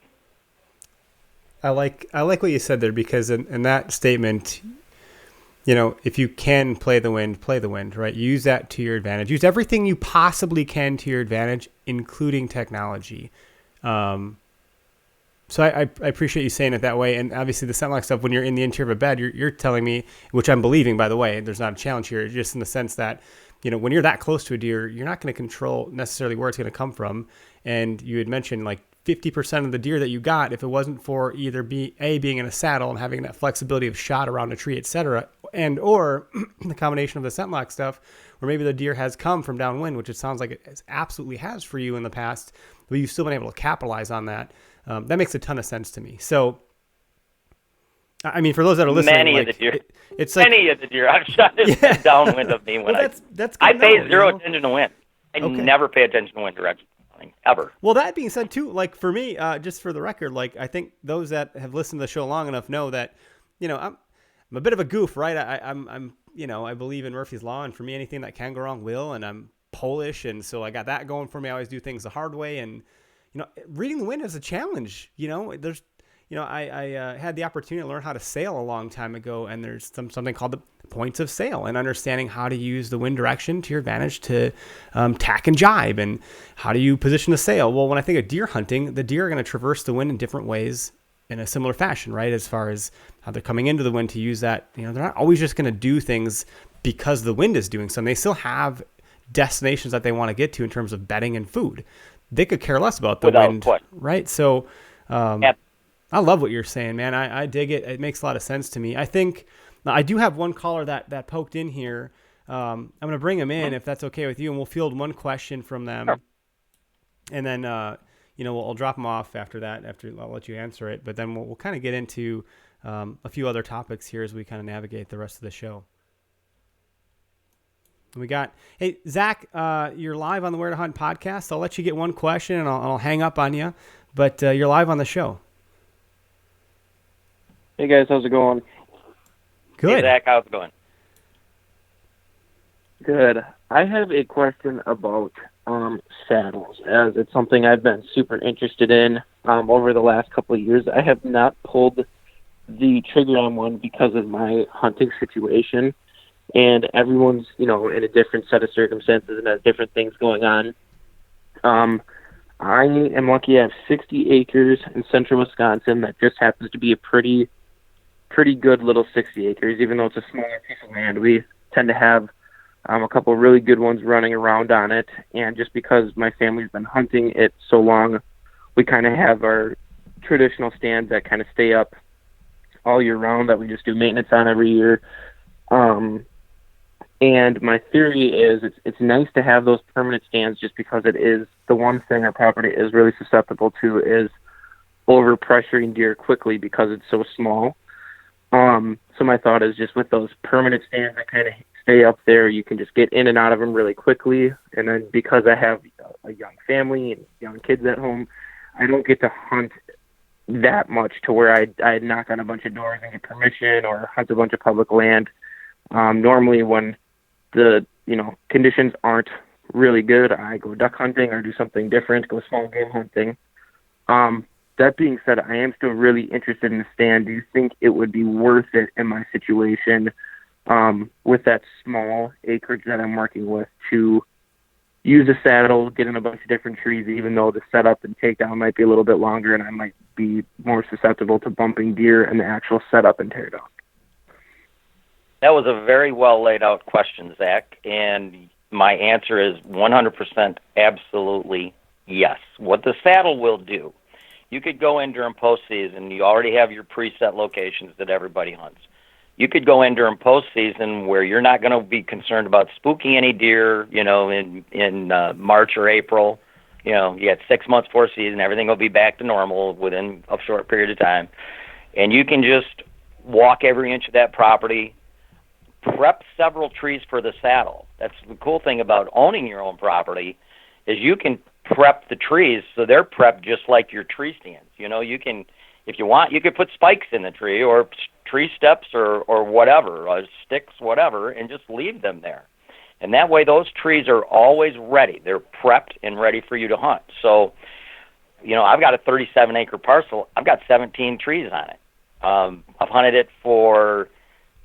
I like what you said there, because in that statement, if you can play the wind, right? Use that to your advantage. Use everything you possibly can to your advantage, including technology. So I appreciate you saying it that way. And obviously the scent lock stuff, when you're in the interior of a bed, you're telling me, which I'm believing, by the way, there's not a challenge here, just in the sense that, when you're that close to a deer, you're not going to control necessarily where it's going to come from. And you had mentioned like 50% of the deer that you got, if it wasn't for either being in a saddle and having that flexibility of shot around a tree, et cetera, and or the combination of the scent lock stuff, where maybe the deer has come from downwind, which it sounds like it absolutely has for you in the past, but you've still been able to capitalize on that. That makes a ton of sense to me. So, I mean, for those that are listening, many of the deer I've shot downwind of me when that's I pay zero attention to wind. I never pay attention to wind direction, ever. Well, that being said, too, like for me, just for the record, like I think those that have listened to the show long enough know that, I'm a bit of a goof, right? I'm I believe in Murphy's Law, and for me, anything that can go wrong will, and I'm Polish, and so I got that going for me. I always do things the hard way, and reading the wind is a challenge. There's, I had the opportunity to learn how to sail a long time ago, and there's something called the points of sail, and understanding how to use the wind direction to your advantage to tack and jibe, and how do you position the sail. Well, when I think of deer hunting, the deer are going to traverse the wind in different ways in a similar fashion, right? As far as how they're coming into the wind to use that, they're not always just going to do things because the wind is doing something. They still have destinations that they want to get to in terms of bedding and food. They could care less about the wind, right? So I love what you're saying, man. I dig it. It makes a lot of sense to me. I think I do have one caller that poked in here. I'm going to bring him in if that's okay with you, and we'll field one question from them. Sure. And then, we'll drop them off after that. I'll let you answer it. But then we'll kind of get into a few other topics here as we kind of navigate the rest of the show. We got, hey, Zach, you're live on the Where to Hunt podcast. I'll let you get one question, and I'll hang up on you. But you're live on the show. Hey, guys. How's it going? Good. Hey, Zach. How's it going? Good. I have a question about saddles, as it's something I've been super interested in over the last couple of years. I have not pulled the trigger on one because of my hunting situation. And everyone's, in a different set of circumstances and has different things going on. I am lucky I have 60 acres in central Wisconsin that just happens to be a pretty good little 60 acres, even though it's a smaller piece of land. We tend to have a couple of really good ones running around on it. And just because my family's been hunting it so long, we kind of have our traditional stands that kind of stay up all year round that we just do maintenance on every year. And my theory is it's nice to have those permanent stands, just because it is the one thing our property is really susceptible to is overpressuring deer quickly because it's so small. So my thought is, just with those permanent stands that kind of stay up there, you can just get in and out of them really quickly. And then because I have a young family and young kids at home, I don't get to hunt that much to where I'd knock on a bunch of doors and get permission or hunt a bunch of public land. Normally when the, conditions aren't really good, I go duck hunting or do something different, go small game hunting. That being said, I am still really interested in the stand. Do you think it would be worth it in my situation, with that small acreage that I'm working with, to use a saddle, get in a bunch of different trees, even though the setup and takedown might be a little bit longer and I might be more susceptible to bumping deer in the actual setup and teardown? That was a very well laid out question, Zach, and my answer is 100% absolutely yes. What the saddle will do, you could go in during postseason, you already have your preset locations that everybody hunts. You could go in during postseason where you're not going to be concerned about spooking any deer, in March or April. You got 6 months before season, everything will be back to normal within a short period of time. And you can just walk every inch of that property, prep several trees for the saddle. That's the cool thing about owning your own property, is you can prep the trees so they're prepped just like your tree stands. You can, if you want, you could put spikes in the tree or tree steps or whatever, or sticks, whatever, and just leave them there. And that way those trees are always ready. They're prepped and ready for you to hunt. So, I've got a 37-acre parcel. I've got 17 trees on it. I've hunted it for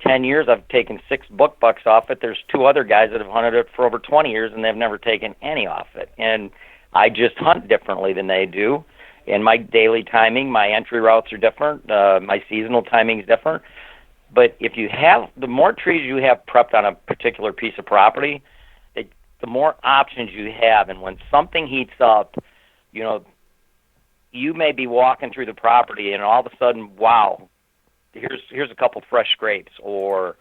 10 years. I've taken 6 book bucks off it. There's 2 other guys that have hunted it for over 20 years, and they've never taken any off it. And I just hunt differently than they do. And my daily timing, my entry routes are different. My seasonal timing is different. But if you have, the more trees you have prepped on a particular piece of property, the more options you have. And when something heats up, you may be walking through the property and all of a sudden, wow, here's a couple fresh scrapes, or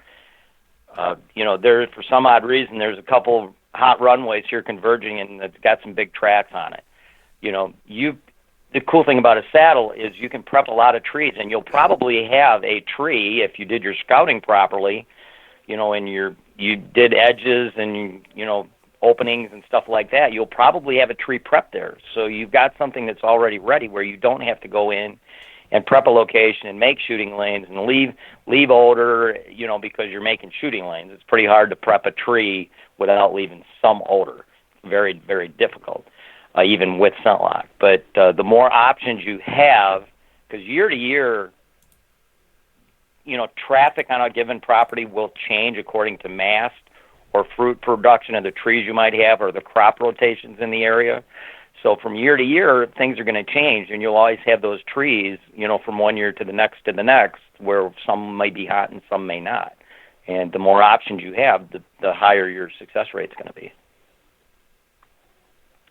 there, for some odd reason, there's a couple hot runways here converging and it's got some big tracks on it. The cool thing about a saddle is you can prep a lot of trees, and you'll probably have a tree, if you did your scouting properly, and you did edges and openings and stuff like that, you'll probably have a tree prep there. So you've got something that's already ready where you don't have to go in and prep a location and make shooting lanes and leave odor, because you're making shooting lanes. It's pretty hard to prep a tree without leaving some odor. Very, very difficult, even with scentlock. But the more options you have, because year to year, traffic on a given property will change according to mast or fruit production of the trees you might have or the crop rotations in the area. So from year to year, things are going to change, and you'll always have those trees, from one year to the next, where some may be hot and some may not. And the more options you have, the higher your success rate's going to be.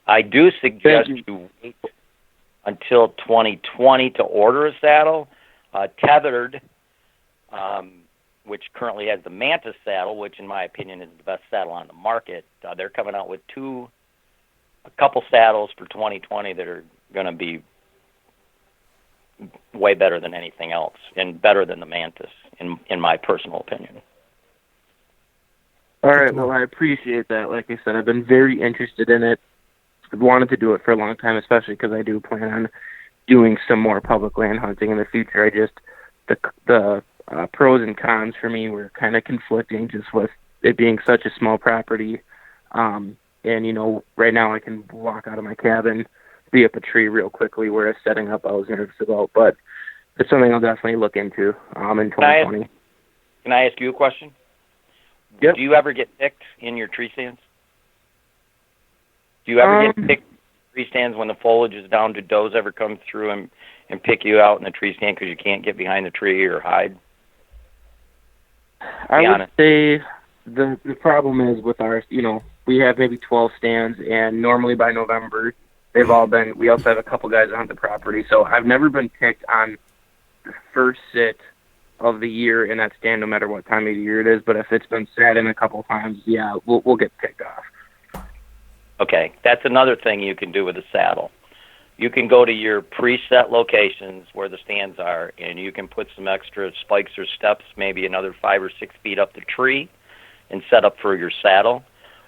I do suggest you wait until 2020 to order a saddle. Tethered, which currently has the Mantis saddle, which in my opinion is the best saddle on the market. They're coming out with a couple saddles for 2020 that are going to be way better than anything else and better than the Mantis, in my personal opinion. All right, well, I appreciate that. Like I said, I've been very interested in it. I've wanted to do it for a long time, especially because I do plan on doing some more public land hunting in the future. The pros and cons for me were kind of conflicting, just with it being such a small property. And, right now I can walk out of my cabin, be up a tree real quickly, whereas setting up I was nervous about. But it's something I'll definitely look into in 2020. Can I ask you a question? Yep. Do you ever get picked in your tree stands? Do you ever get picked in tree stands when the foliage is down? Do does ever come through and pick you out in the tree stand because you can't get behind the tree or hide? I would say the problem is with ours, we have maybe 12 stands, and normally by November, they've all been, we also have a couple guys that hunt the property, so I've never been picked on the first sit of the year in that stand, no matter what time of year it is, but if it's been sat in a couple times, yeah, we'll get picked off. Okay, that's another thing you can do with a saddle. You can go to your preset locations where the stands are, and you can put some extra spikes or steps, maybe another 5 or 6 feet up the tree, and set up for your saddle.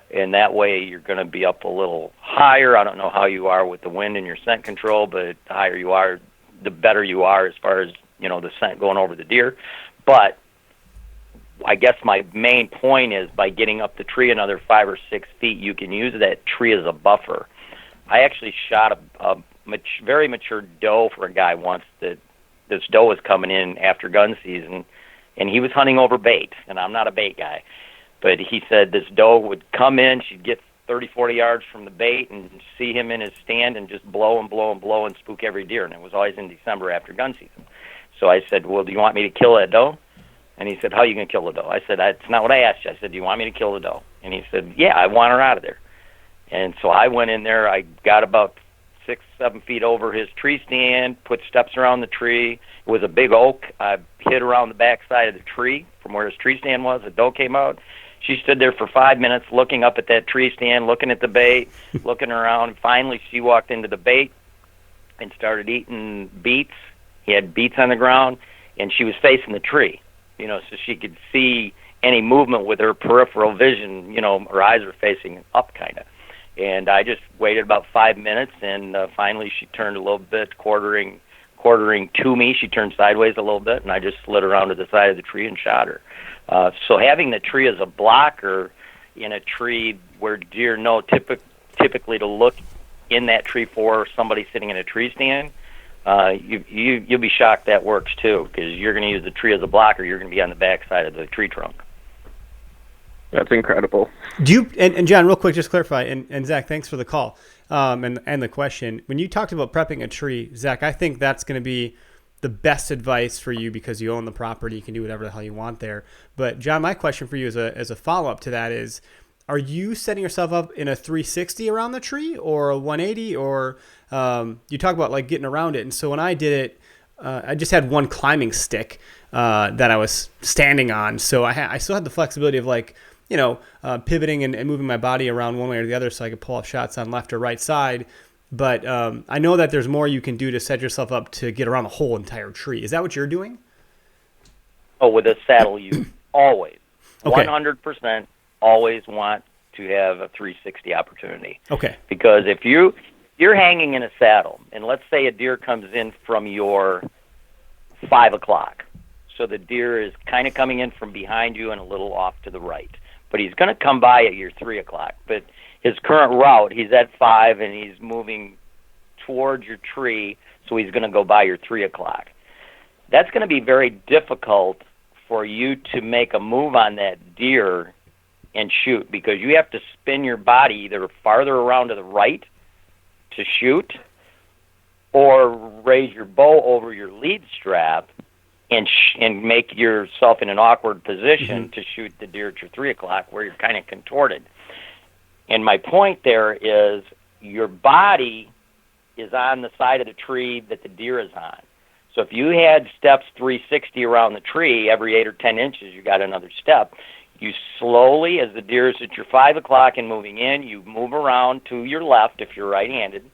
And that way you're going to be up a little higher. I don't know how you are with the wind and your scent control, but the higher you are, the better you are as far as, the scent going over the deer. But I guess my main point is by getting up the tree another 5 or 6 feet, you can use that tree as a buffer. I actually shot a very mature doe for a guy once. That this doe was coming in after gun season, and he was hunting over bait, and I'm not a bait guy. But he said this doe would come in, she'd get 30, 40 yards from the bait and see him in his stand and just blow and blow and blow and spook every deer. And it was always in December after gun season. So I said, well, do you want me to kill that doe? And he said, how are you going to kill the doe? I said, that's not what I asked you. I said, do you want me to kill the doe? And he said, yeah, I want her out of there. And so I went in there. I got about 6, 7 feet over his tree stand, put steps around the tree. It was a big oak. I hid around the backside of the tree from where his tree stand was. The doe came out. She stood there for 5 minutes looking up at that tree stand, looking at the bait, looking around. Finally, she walked into the bait and started eating beets. He had beets on the ground, and she was facing the tree, so she could see any movement with her peripheral vision. Her eyes were facing up kind of. And I just waited about 5 minutes, and finally she turned a little bit, quartering to me. She turned sideways a little bit, and I just slid around to the side of the tree and shot her. So having the tree as a blocker in a tree where deer know typically to look in that tree for somebody sitting in a tree stand, you'll be shocked that works too, because you're going to use the tree as a blocker. You're going to be on the backside of the tree trunk. That's incredible. Do you and John, real quick, just clarify, and Zach, thanks for the call and the question. When you talked about prepping a tree, Zach, I think that's going to be the best advice for you because you own the property. You can do whatever the hell you want there. But John, my question for you as a follow-up to that is, are you setting yourself up in a 360 around the tree or a 180? Or you talk about like getting around it. And so when I did it, I just had one climbing stick that I was standing on. So I still had the flexibility of pivoting and moving my body around one way or the other so I could pull off shots on left or right side. But I know that there's more you can do to set yourself up to get around the whole entire tree. Is that what you're doing? Oh, with a saddle, you always, okay. 100% always want to have a 360 opportunity. Okay. Because if you're hanging in a saddle, and let's say a deer comes in from your 5 o'clock, so the deer is kind of coming in from behind you and a little off to the right. But he's going to come by at your 3 o'clock. But his current route, he's at 5 and he's moving towards your tree, so he's going to go by your 3 o'clock. That's going to be very difficult for you to make a move on that deer and shoot, because you have to spin your body either farther around to the right to shoot or raise your bow over your lead strap and make yourself in an awkward position to shoot the deer at your 3 o'clock where you're kind of contorted. And my point there is your body is on the side of the tree that the deer is on. So if you had steps 360 around the tree, every 8 or 10 inches you got another step. You slowly, as the deer is at your 5 o'clock and moving in, you move around to your left if you're right-handed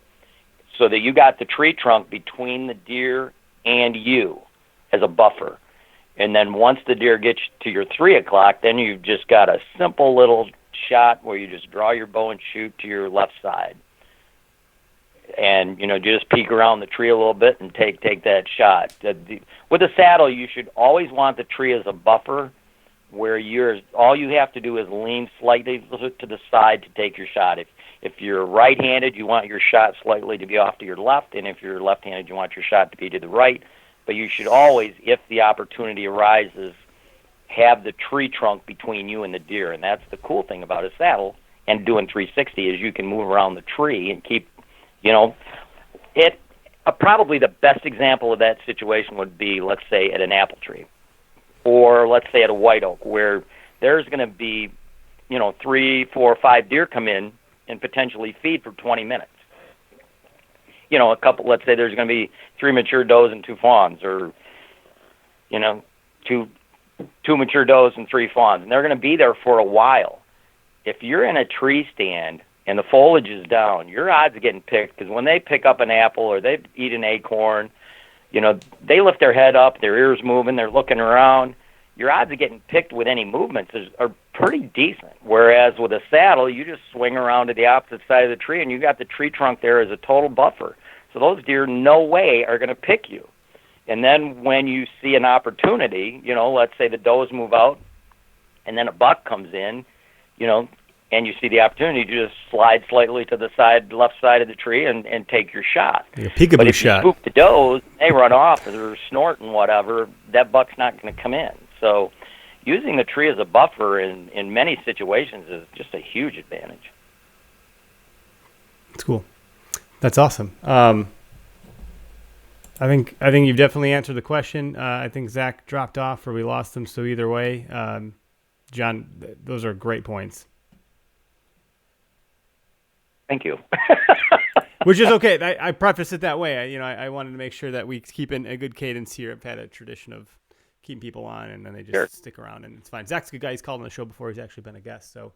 so that you got the tree trunk between the deer and you as a buffer. And then once the deer gets to your 3 o'clock, then you've just got a simple little shot where you just draw your bow and shoot to your left side. And, just peek around the tree a little bit and take that shot. With a saddle, you should always want the tree as a buffer where all you have to do is lean slightly to the side to take your shot. If you're right-handed, you want your shot slightly to be off to your left, and if you're left-handed, you want your shot to be to the right. But you should always, if the opportunity arises, have the tree trunk between you and the deer. And that's the cool thing about a saddle and doing 360 is you can move around the tree and keep, probably the best example of that situation would be, let's say, at an apple tree. Or let's say at a white oak where there's going to be, 3, 4, 5 deer come in and potentially feed for 20 minutes. Let's say there's going to be 3 mature does and 2 fawns, or, two mature does and 3 fawns, and they're going to be there for a while. If you're in a tree stand and the foliage is down, your odds of getting picked, because when they pick up an apple or they eat an acorn, they lift their head up, their ears moving, they're looking around. Your odds of getting picked with any movements are pretty decent. Whereas with a saddle, you just swing around to the opposite side of the tree, and you got the tree trunk there as a total buffer. So those deer, no way, are going to pick you. And then when you see an opportunity, let's say the does move out, and then a buck comes in, and you see the opportunity, you just slide slightly to the left side of the tree and take your shot. Like a peekaboo but if shot. you spook the does, they run off or they're snorting whatever, that buck's not going to come in. So using the tree as a buffer in many situations is just a huge advantage. That's cool. That's awesome. I think you've definitely answered the question. I think Zach dropped off or we lost him, so either way, John, those are great points. Thank you. Which is okay. I preface it that way. I wanted to make sure that we keep in a good cadence here. I've had a tradition of keeping people on, and then they just stick around, and it's fine. Zach's a good guy. He's called on the show before. He's actually been a guest, so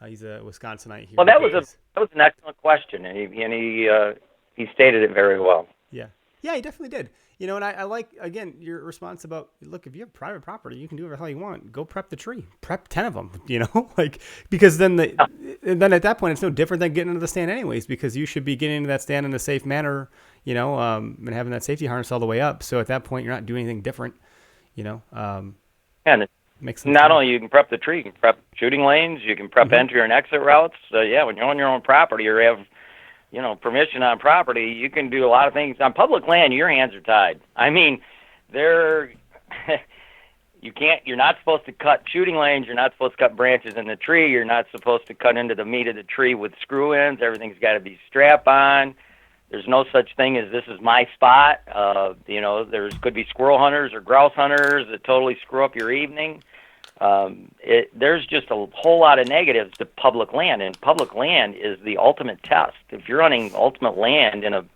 he's a Wisconsinite here. Well, that was an excellent question, and he stated it very well. Yeah, he definitely did. And I like, again, your response about, look, if you have private property, you can do whatever the hell you want. Go prep the tree. Prep 10 of them, because then then at that point, it's no different than getting into the stand anyways, because you should be getting into that stand in a safe manner, and having that safety harness all the way up. So at that point, you're not doing anything different, And it makes sense. Not only you can prep the tree, you can prep shooting lanes, you can prep entry and exit routes. So, when you're on your own property or have permission on property, you can do a lot of things. On public land, your hands are tied. I mean, you're not supposed to cut shooting lanes, you're not supposed to cut branches in the tree, you're not supposed to cut into the meat of the tree with screw ends, everything's got to be strap-on. There's no such thing as this is my spot. There's could be squirrel hunters or grouse hunters that totally screw up your evening. There's just a whole lot of negatives to public land, and public land is the ultimate test. If you're hunting ultimate land in a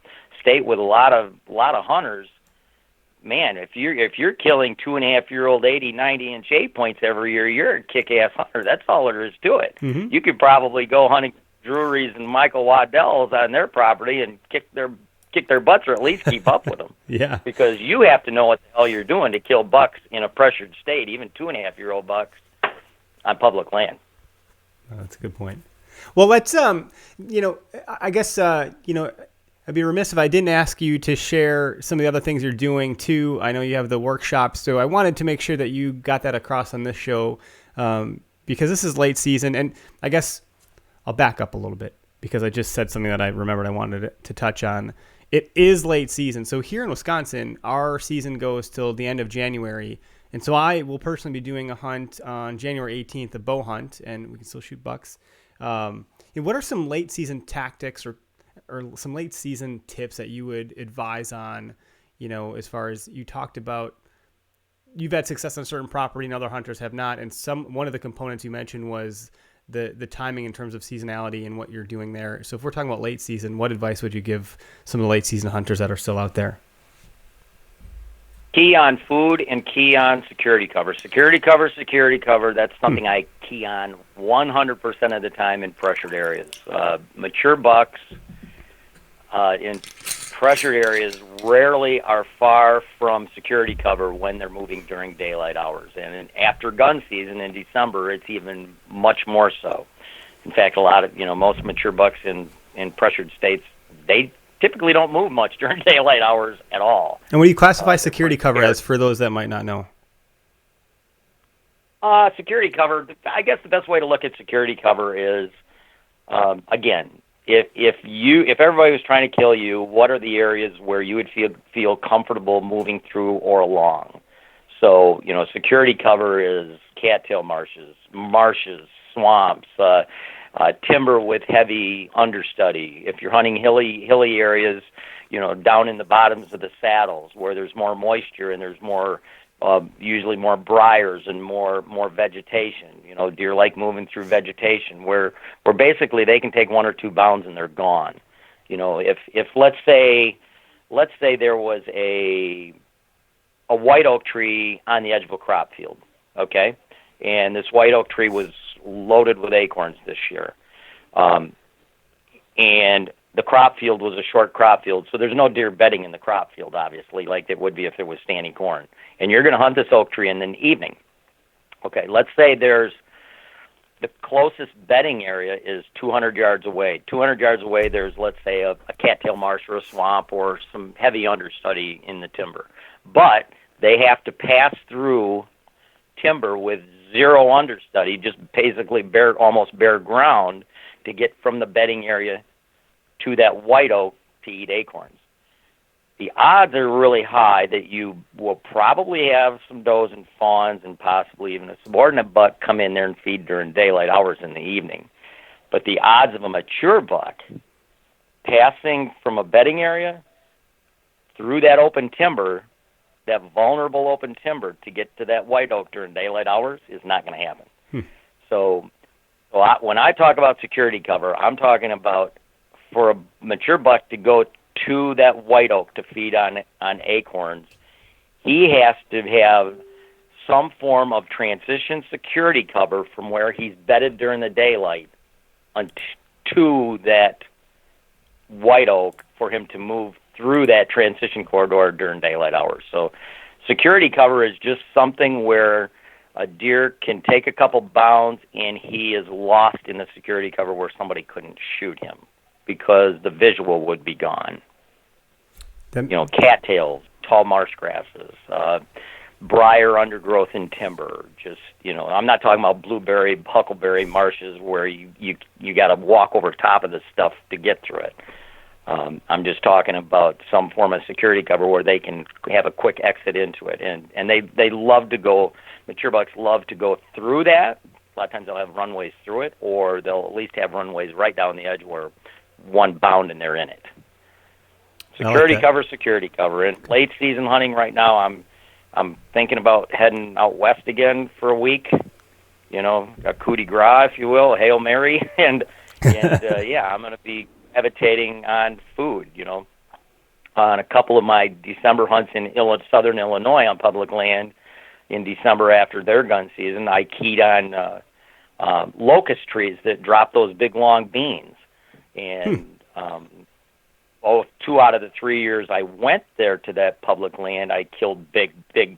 state with a lot of hunters, man, if you're killing 2.5-year-old 80, 90-inch 8-points every year, you're a kick-ass hunter. That's all there is to it. Mm-hmm. You could probably go hunting Drury's and Michael Waddell's on their property and kick their butts, or at least keep up with them. Yeah. Because you have to know what the hell you're doing to kill bucks in a pressured state, even 2.5-year-old bucks on public land. Oh, that's a good point. Well, let's, I guess, I'd be remiss if I didn't ask you to share some of the other things you're doing too. I know you have the workshops, so I wanted to make sure that you got that across on this show, because this is late season, and I guess I'll back up a little bit because I just said something that I remembered I wanted to touch on. It is late season. So here in Wisconsin, our season goes till the end of January. And so I will personally be doing a hunt on January 18th, a bow hunt, and we can still shoot bucks. What are some late season tactics or some late season tips that you would advise on, as far as you talked about, you've had success on a certain property and other hunters have not. And one of the components you mentioned was the timing in terms of seasonality and what you're doing there. So if we're talking about late season, what advice would you give some of the late season hunters that are still out there? Key on food and key on security cover. Security cover, that's something I key on 100% of the time in pressured areas. Mature bucks in pressured areas rarely are far from security cover when they're moving during daylight hours. And after gun season in December, it's even much more so. In fact, a lot of, most mature bucks in pressured states, they typically don't move much during daylight hours at all. And what do you classify security cover as for those that might not know? Security cover, I guess the best way to look at security cover is, again, if everybody was trying to kill you, what are the areas where you would feel comfortable moving through or along? So, security cover is cattail marshes, swamps, timber with heavy understudy. If you're hunting hilly areas, down in the bottoms of the saddles where there's more moisture and there's more usually more briars and more vegetation. Deer like moving through vegetation where basically they can take 1 or 2 bounds and they're gone. If let's say there was a white oak tree on the edge of a crop field, okay, and this white oak tree was loaded with acorns this year, and the crop field was a short crop field, so there's no deer bedding in the crop field, obviously, like there would be if there was standing corn. And you're going to hunt this oak tree in the evening. Okay, let's say there's the closest bedding area is 200 yards away. 200 yards away, there's, let's say, a cattail marsh or a swamp or some heavy understudy in the timber. But they have to pass through timber with zero understudy, just basically almost bare ground, to get from the bedding area to that white oak to eat acorns. The odds are really high that you will probably have some does and fawns and possibly even a subordinate buck come in there and feed during daylight hours in the evening. But the odds of a mature buck passing from a bedding area through that open timber, that vulnerable open timber, to get to that white oak during daylight hours is not going to happen. So when I talk about security cover, I'm talking about for a mature buck to go to that white oak to feed on acorns, he has to have some form of transition security cover from where he's bedded during the daylight to that white oak for him to move through that transition corridor during daylight hours. So security cover is just something where a deer can take a couple bounds and he is lost in the security cover where somebody couldn't shoot him because the visual would be gone. Cattails, tall marsh grasses, briar undergrowth in timber. Just, I'm not talking about blueberry, huckleberry marshes where you got to walk over top of the stuff to get through it. I'm just talking about some form of security cover where they can have a quick exit into it. And they love to go, mature bucks love to go through that. A lot of times they'll have runways through it, or they'll at least have runways right down the edge where one bound and they're in it. Security cover. In late season hunting right now, I'm thinking about heading out west again for a week. A coup de grace, if you will, a Hail Mary, and I'm going to be gravitating on food. On a couple of my December hunts in southern Illinois on public land in December after their gun season, I keyed on locust trees that drop those big long beans, and 2 out of the 3 years I went there to that public land, I killed big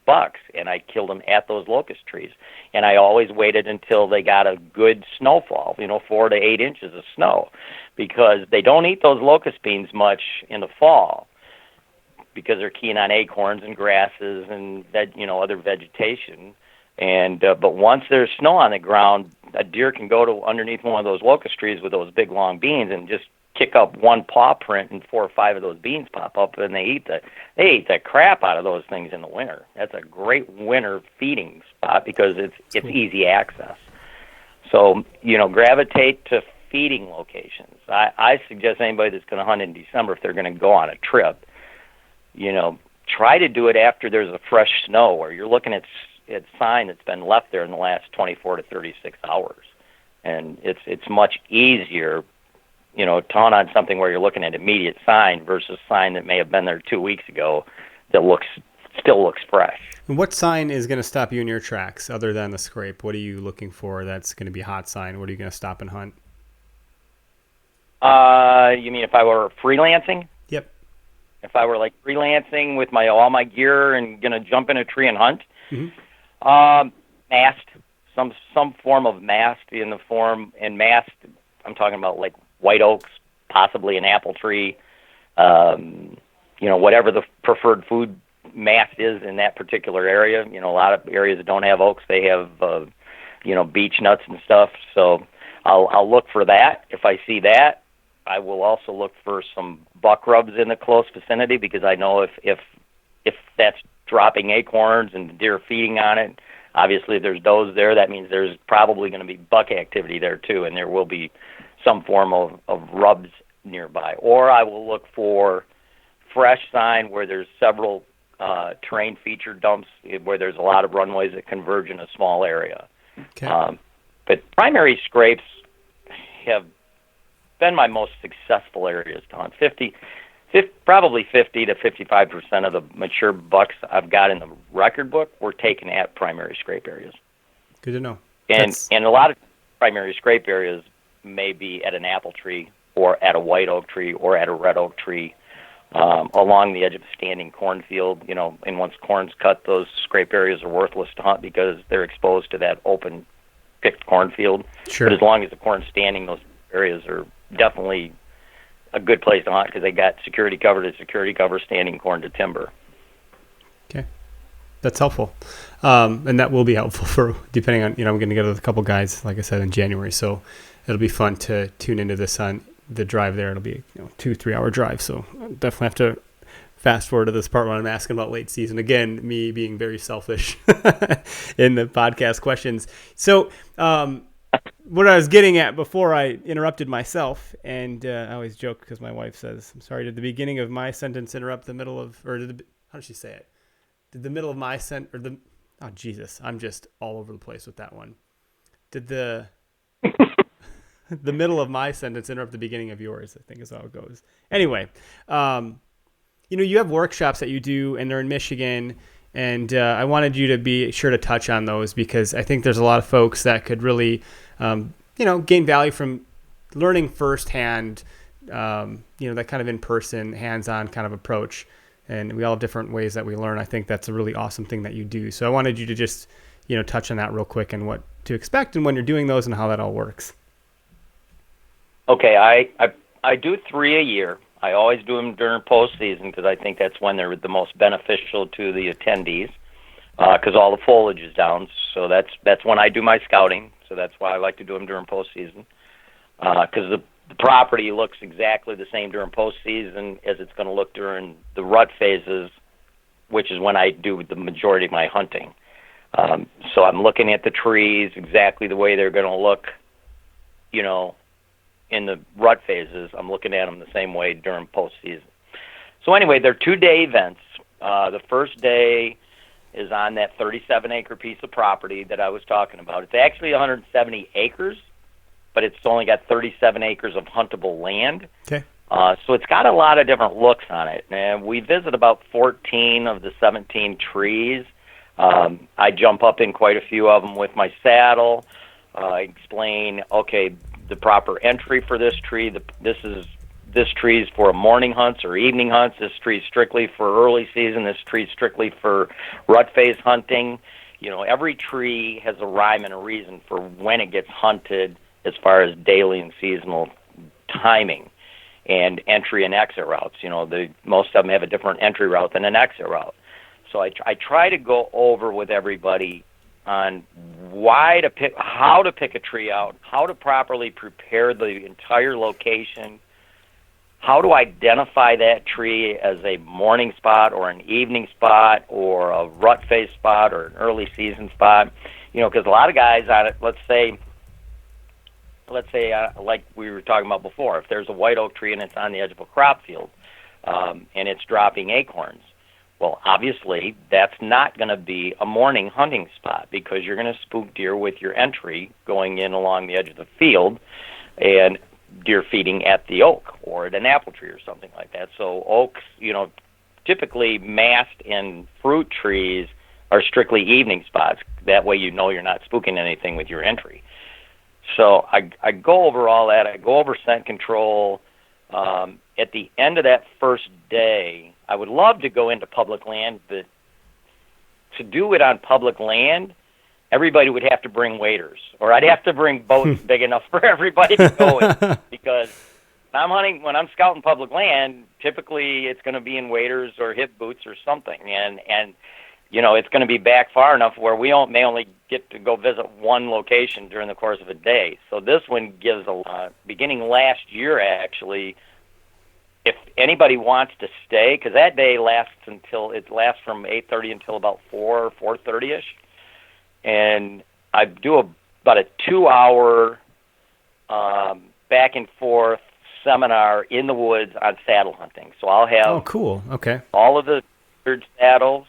bucks, and I killed them at those locust trees. And I always waited until they got a good snowfall, 4 to 8 inches of snow, because they don't eat those locust beans much in the fall because they're keen on acorns and grasses and other vegetation. And but once there's snow on the ground, a deer can go to underneath one of those locust trees with those big long beans and just kick up one paw print, and 4 or 5 of those beans pop up, and they eat the crap out of those things in the winter. That's a great winter feeding spot because it's easy access. So gravitate to feeding locations. I suggest anybody that's going to hunt in December, if they're going to go on a trip, try to do it after there's a fresh snow, or you're looking at sign that's been left there in the last 24 to 36 hours, and it's much easier. To hunt on something where you're looking at immediate sign versus sign that may have been there 2 weeks ago that still looks fresh. And what sign is going to stop you in your tracks other than the scrape? What are you looking for that's going to be a hot sign? What are you going to stop and hunt? You mean if I were freelancing? Yep. If I were freelancing with all my gear and going to jump in a tree and hunt? Mm-hmm. Mast. Some form of mast mast, I'm talking about white oaks, possibly an apple tree, whatever the preferred food mast is in that particular area. A lot of areas that don't have oaks, they have, beech nuts and stuff. So I'll look for that. If I see that, I will also look for some buck rubs in the close vicinity, because I know if that's dropping acorns and deer feeding on it, obviously if there's does there, that means there's probably going to be buck activity there too, and there will be some form of rubs nearby. Or I will look for fresh sign where there's several terrain feature dumps where there's a lot of runways that converge in a small area. Okay. But primary scrapes have been my most successful areas to hunt. Probably 50 to 55% of the mature bucks I've got in the record book were taken at primary scrape areas. Good to know. And a lot of primary scrape areas may be at an apple tree or at a white oak tree or at a red oak tree along the edge of a standing cornfield. And once corn's cut, those scrape areas are worthless to hunt because they're exposed to that open picked cornfield. Sure. But as long as the corn's standing, those areas are definitely a good place to hunt because they got security cover to security cover, standing corn to timber. Okay. That's helpful. And that will be helpful for, depending on, I'm going to get with a couple guys, like I said, in January. So it'll be fun to tune into this on the drive there. It'll be a 2-3 hour drive. So I'll definitely have to fast forward to this part when I'm asking about late season. Again, me being very selfish in the podcast questions. So what I was getting at before I interrupted myself, and I always joke because my wife says, I'm sorry, did the beginning of my sentence interrupt the middle of, or how did she say it? Did the middle of my oh, Jesus, I'm just all over the place with that one. Did the middle of my sentence interrupt the beginning of yours, I think is how it goes. Anyway, you have workshops that you do, and they're in Michigan, and I wanted you to be sure to touch on those because I think there's a lot of folks that could really, gain value from learning firsthand, that kind of in-person, hands-on kind of approach. And we all have different ways that we learn. I think that's a really awesome thing that you do. So I wanted you to just, touch on that real quick and what to expect and when you're doing those and how that all works. Okay, I do 3 a year. I always do them during postseason because I think that's when they're the most beneficial to the attendees because all the foliage is down. So that's when I do my scouting. So that's why I like to do them during postseason because the property looks exactly the same during postseason as it's going to look during the rut phases, which is when I do the majority of my hunting. So I'm looking at the trees exactly the way they're going to look, in the rut phases. I'm looking at them the same way during postseason. So anyway, they're 2-day events. The first day is on that 37-acre piece of property that I was talking about. It's actually 170 acres, but it's only got 37 acres of huntable land. Okay. So it's got a lot of different looks on it. And we visit about 14 of the 17 trees. I jump up in quite a few of them with my saddle. I explain, okay, the proper entry for this tree. This tree is for morning hunts or evening hunts. This tree is strictly for early season. This tree is strictly for rut phase hunting. Every tree has a rhyme and a reason for when it gets hunted as far as daily and seasonal timing and entry and exit routes. Most of them have a different entry route than an exit route. So I try to go over with everybody on how to pick a tree out, how to properly prepare the entire location, how to identify that tree as a morning spot or an evening spot or a rut phase spot or an early season spot. Because a lot of guys on it, let's say like we were talking about before, if there's a white oak tree and it's on the edge of a crop field and it's dropping acorns, well, obviously, that's not going to be a morning hunting spot because you're going to spook deer with your entry going in along the edge of the field and deer feeding at the oak or at an apple tree or something like that. So oaks, typically mast and fruit trees are strictly evening spots. That way you're not spooking anything with your entry. So I go over all that. I go over scent control. At the end of that first day, I would love to go into public land, but to do it on public land, everybody would have to bring waders, or I'd have to bring boats big enough for everybody to go in. Because when I'm scouting public land, typically it's going to be in waders or hip boots or something, and it's going to be back far enough where we may only get to go visit one location during the course of a day. So this one gives beginning last year actually. If anybody wants to stay, because that day lasts from 8:30 until about 4:30ish, and I do about a 2-hour back and forth seminar in the woods on saddle hunting. So I'll have cool. Okay. all of the saddles,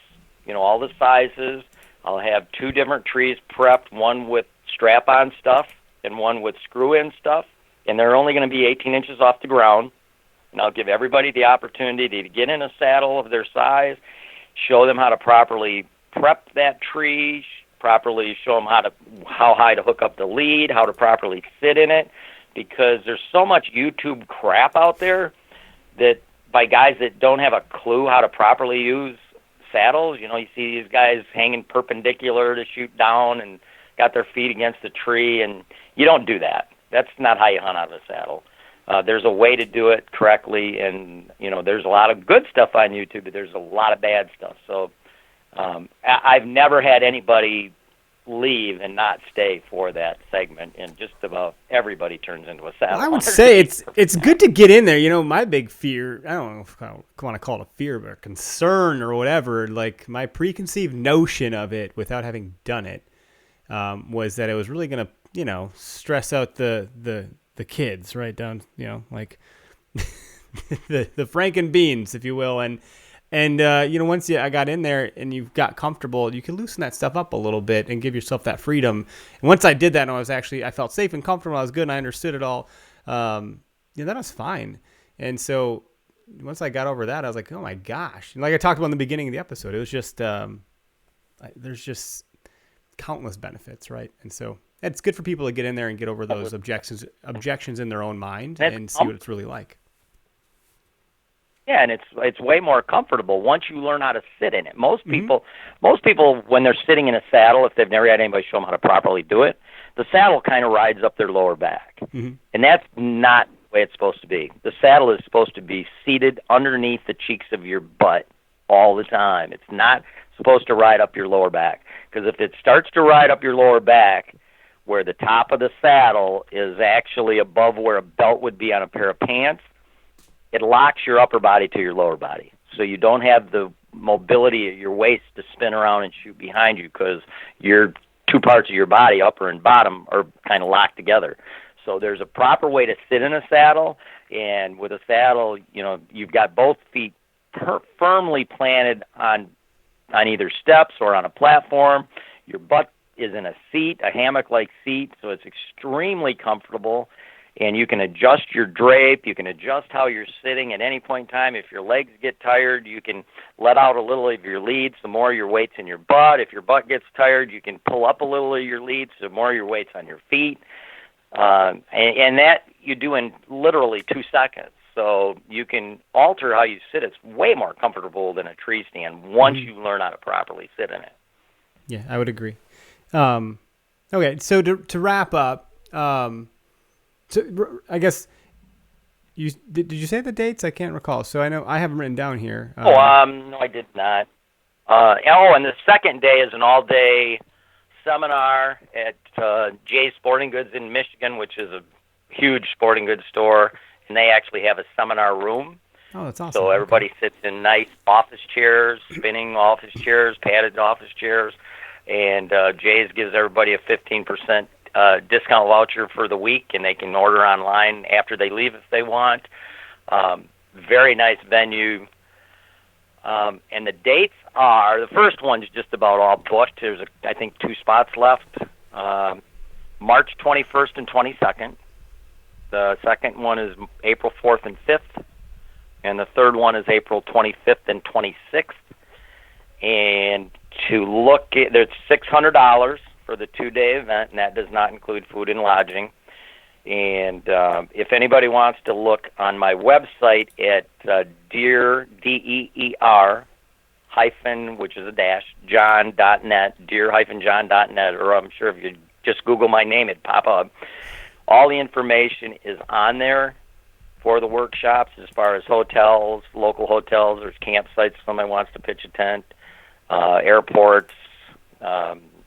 all the sizes. I'll have 2 different trees prepped, one with strap-on stuff and one with screw-in stuff, and they're only going to be 18 inches off the ground. And I'll give everybody the opportunity to get in a saddle of their size, show them how to properly prep that tree, properly show them how high to hook up the lead, how to properly sit in it, because there's so much YouTube crap out there that by guys that don't have a clue how to properly use saddles. You see these guys hanging perpendicular to shoot down and got their feet against the tree, and you don't do that. That's not how you hunt out of a saddle. There's a way to do it correctly, and there's a lot of good stuff on YouTube, but there's a lot of bad stuff. So I've never had anybody leave and not stay for that segment, and just about everybody turns into a saddle. Well, I would say it's good to get in there. My big fear, I don't know if I want to call it a fear, but a concern or whatever, like my preconceived notion of it without having done it, was that it was really going to, stress out the kids, right down, like the Franken beans, if you will. And once I got in there and you got comfortable, you can loosen that stuff up a little bit and give yourself that freedom. And once I did that, and I felt safe and comfortable, I was good, and I understood it all. That was fine. And so once I got over that, I was like, oh my gosh. And like I talked about in the beginning of the episode, it was just, there's just countless benefits, right? And so it's good for people to get in there and get over those objections in their own mind and see what it's really like. Yeah, and it's way more comfortable once you learn how to sit in it. Most people, when they're sitting in a saddle, if they've never had anybody show them how to properly do it, the saddle kind of rides up their lower back, and that's not the way it's supposed to be. The saddle is supposed to be seated underneath the cheeks of your butt all the time. It's not supposed to ride up your lower back, because if it starts to ride up your lower back, where the top of the saddle is actually above where a belt would be on a pair of pants, it locks your upper body to your lower body. So you don't have the mobility of your waist to spin around and shoot behind you, because your two parts of your body, upper and bottom, are kind of locked together. So there's a proper way to sit in a saddle, and with a saddle, you've got both feet firmly planted on either steps or on a platform. Your butt is in a seat, a hammock-like seat, so it's extremely comfortable. And you can adjust your drape, you can adjust how you're sitting at any point in time. If your legs get tired, you can let out a little of your lead, so more of your weight's in your butt. If your butt gets tired, you can pull up a little of your lead, so more of your weight's on your feet. And that you do in literally 2 seconds. So you can alter how you sit. It's way more comfortable than a tree stand once you learn how to properly sit in it. Yeah, I would agree. Okay, so to wrap up, so I guess did you say the dates? I can't recall. So I know I have them written down here. No, I did not. And the second day is an all-day seminar at Jay's Sporting Goods in Michigan, which is a huge sporting goods store, and they actually have a seminar room. Oh, that's awesome. So everybody sits in nice office chairs, spinning office chairs, padded office chairs, and Jay's gives everybody a 15% discount voucher for the week, and they can order online after they leave if they want. Very nice venue. And the dates are, the first one's just about all booked. There's, I think, 2 spots left. March 21st and 22nd. The second one is April 4th and 5th. And the third one is April 25th and 26th. And to look at, there's $600 for the 2-day event, and that does not include food and lodging. And if anybody wants to look on my website at Deer, D-E-E-R, hyphen, which is a dash, john.net, deer-john.net, or I'm sure if you just Google my name, it'd pop up. All the information is on there for the workshops as far as hotels, local hotels. There's campsites if somebody wants to pitch a tent, airports,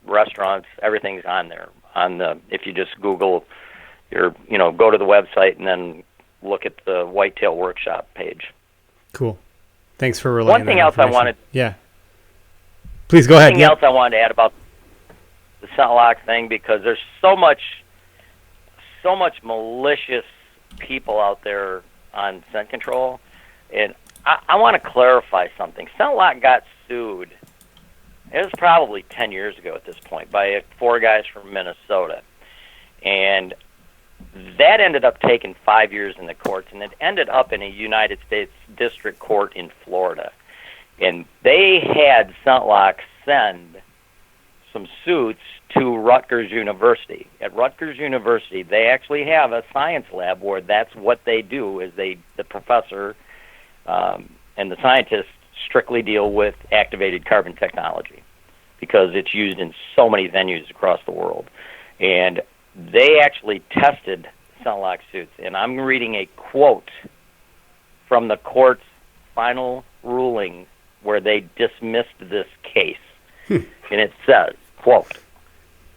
restaurants, everything's on there. If you just Google go to the website and then look at the Whitetail Workshop page. Cool. Thanks for relaying. One thing else I wanted. Yeah. Please go ahead. One thing else I wanted to add about the scent lock thing, because there's so much malicious people out there on scent control, and I want to clarify something. Scent lock got sued. It was probably 10 years ago at this point by 4 guys from Minnesota. And that ended up taking 5 years in the courts, and it ended up in a United States District Court in Florida. And they had ScentLock send some suits to Rutgers University. At Rutgers University, they actually have a science lab where that's what they do, is the professor and the scientists strictly deal with activated carbon technology. because it's used in so many venues across the world. And they actually tested scent-lock suits. And I'm reading a quote from the court's final ruling where they dismissed this case. And it says, quote,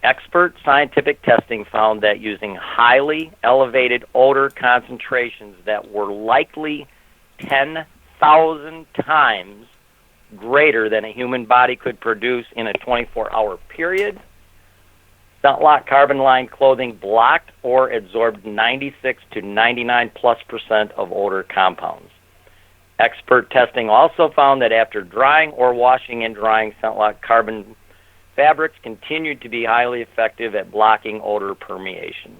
expert scientific testing found that using highly elevated odor concentrations that were likely 10,000 times greater than a human body could produce in a 24-hour period, scent-lock carbon-lined clothing blocked or absorbed 96 to 99+% of odor compounds. Expert testing also found that after drying or washing and drying, scent-lock carbon fabrics continued to be highly effective at blocking odor permeation.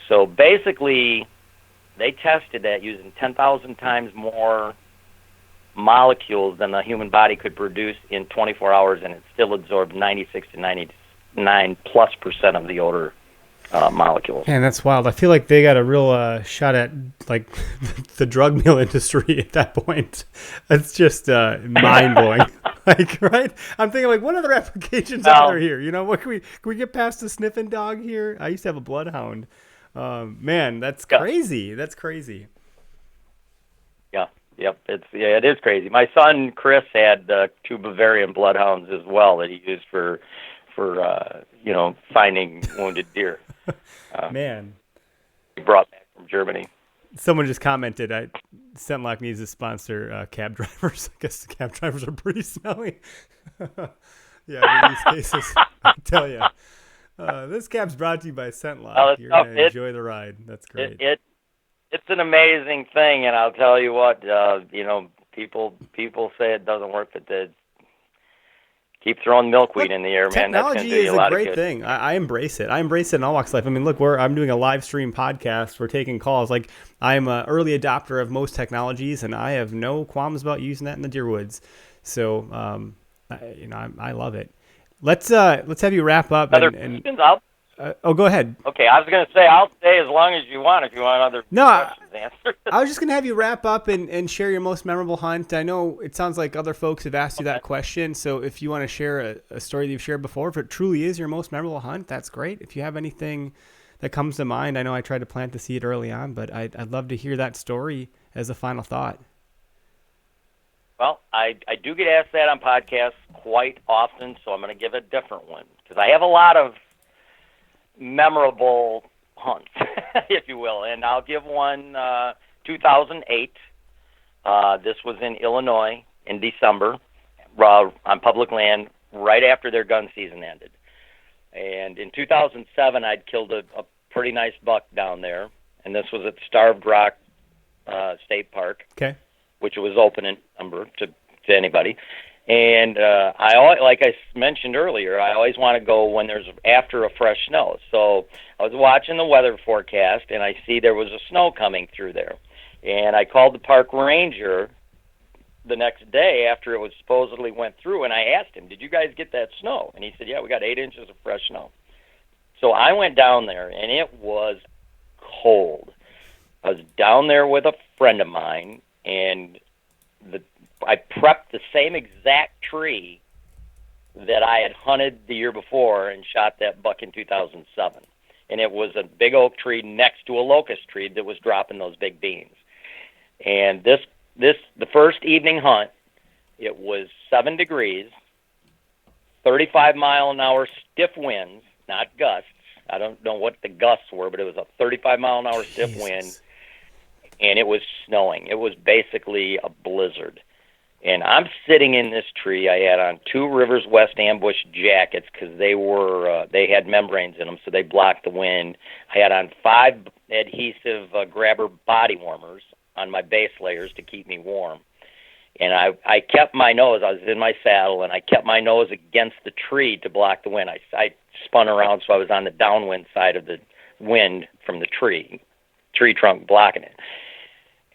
So basically, they tested that using 10,000 times more molecules than the human body could produce in 24 hours, and it still absorbed 96 to 99+% of the odor molecules. Man, that's wild. I feel like they got a real shot at like the drug mill industry at that point. That's just mind blowing. Like, right? I'm thinking like, what other applications are there here? You know, what can we get past the sniffing dog here? I used to have a bloodhound. Man, that's crazy. That's crazy. Yeah. Yep. It is crazy. My son Chris had 2 Bavarian bloodhounds as well that he used for finding wounded deer. Man, he brought back from Germany. Someone just commented, Scent-Lock needs to sponsor cab drivers. I guess the cab drivers are pretty smelly. Yeah, in these cases, I tell you. This cab's brought to you by Scent-Lock. You're going to enjoy the ride. That's great. It's an amazing thing, and I'll tell you what, people say it doesn't work, but keep throwing milkweed in the air, man. Technology is a great thing. I embrace it. I embrace it in all walks of life. I mean, look, I'm doing a live stream podcast. We're taking calls. Like, I'm an early adopter of most technologies, and I have no qualms about using that in the deer woods. So, I love it. Let's have you wrap up. Other questions? Go ahead. Okay, I was going to say I'll stay as long as you want if you want other questions answered. I was just going to have you wrap up and share your most memorable hunt. I know it sounds like other folks have asked you that question, so if you want to share a story that you've shared before, if it truly is your most memorable hunt, that's great. If you have anything that comes to mind, I know I tried to plant the seed early on, but I'd love to hear that story as a final thought. Well, I do get asked that on podcasts quite often, so I'm going to give a different one because I have a lot of memorable hunts, if you will, and I'll give one 2008. This was in Illinois in December on public land right after their gun season ended. And in 2007, I'd killed a pretty nice buck down there, and this was at Starved Rock State Park, which was open in December to anybody. And like I mentioned earlier, I always want to go when there's after a fresh snow. So I was watching the weather forecast, and I see there was a snow coming through there. And I called the park ranger the next day after it was supposedly went through, and I asked him, did you guys get that snow? And he said, yeah, we got 8 inches of fresh snow. So I went down there, and it was cold. I was down there with a friend of mine, and I prepped the same exact tree that I had hunted the year before and shot that buck in 2007. And it was a big oak tree next to a locust tree that was dropping those big beans. And the first evening hunt, it was 7 degrees, 35-mile-an-hour stiff winds, not gusts. I don't know what the gusts were, but it was a 35-mile-an-hour stiff wind, and it was snowing. It was basically a blizzard. And I'm sitting in this tree. I had on 2 Rivers West ambush jackets because they had membranes in them, so they blocked the wind. I had on 5 adhesive grabber body warmers on my base layers to keep me warm. And I kept my nose. I was in my saddle, and I kept my nose against the tree to block the wind. I spun around so I was on the downwind side of the wind from the tree trunk blocking it.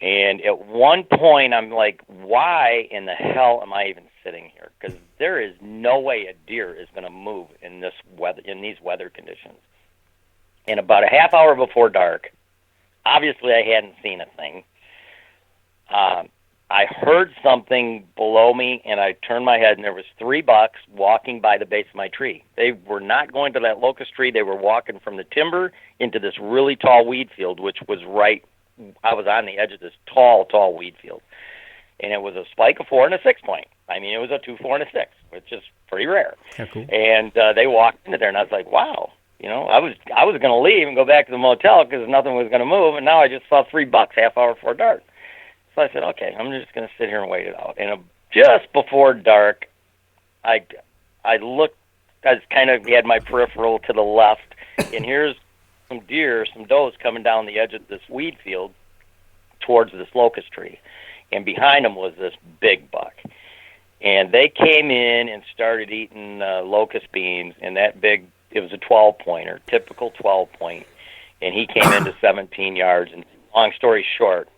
And at one point, I'm like, why in the hell am I even sitting here? Because there is no way a deer is going to move in this weather, in these weather conditions. And about a half hour before dark, obviously I hadn't seen a thing. I heard something below me, and I turned my head, and there was 3 bucks walking by the base of my tree. They were not going to that locust tree. They were walking from the timber into this really tall weed field, which was I was on the edge of this tall weed field. And it was a spike, a 4, and a 6 point. I mean, it was a 2, 4, and a 6, which is pretty rare. Yeah, cool. And they walked into there, and I was like, wow. I was going to leave and go back to the motel because nothing was going to move, and now I just saw 3 bucks half hour before dark. So I said, okay, I'm just going to sit here and wait it out. And just before dark, I looked, I kind of had my peripheral to the left, and here's some does coming down the edge of this weed field towards this locust tree. And behind them was this big buck. And they came in and started eating locust beans, and it was a 12-pointer, typical 12-point. And he came into 17 yards. And long story short,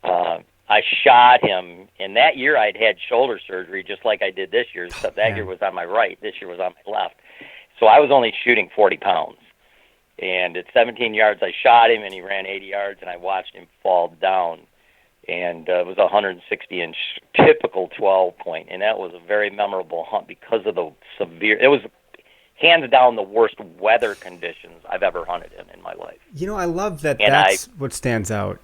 I shot him, and that year I'd had shoulder surgery just like I did this year, except that year was on my right, this year was on my left. So I was only shooting 40 pounds. And at 17 yards, I shot him, and he ran 80 yards, and I watched him fall down. And it was a 160-inch typical 12-point, and that was a very memorable hunt because of the it was hands down the worst weather conditions I've ever hunted in my life. I love that. And that's what stands out.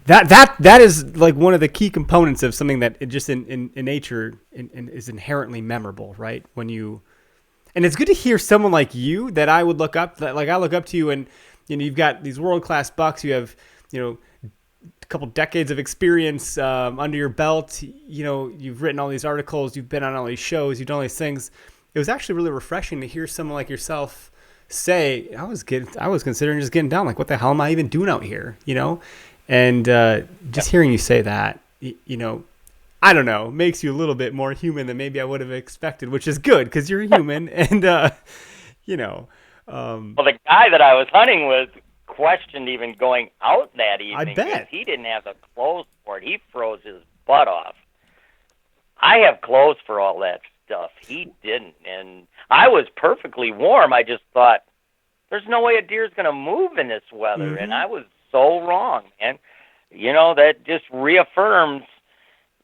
That is like one of the key components of something that it just in nature is inherently memorable, right? And it's good to hear someone like you that I would look up, like I look up to you, and you've got these world-class bucks. You have a couple decades of experience under your belt. You've written all these articles, you've been on all these shows, you've done all these things. It was actually really refreshing to hear someone like yourself say, I was considering just getting down. Like, what the hell am I even doing out here? And just hearing you say that, I don't know, makes you a little bit more human than maybe I would have expected, which is good because you're a human. And, well, the guy that I was hunting with questioned even going out that evening. I bet. He didn't have the clothes for it. He froze his butt off. I have clothes for all that stuff. He didn't. And I was perfectly warm. I just thought, there's no way a deer's going to move in this weather. Mm-hmm. And I was so wrong, man. That just reaffirms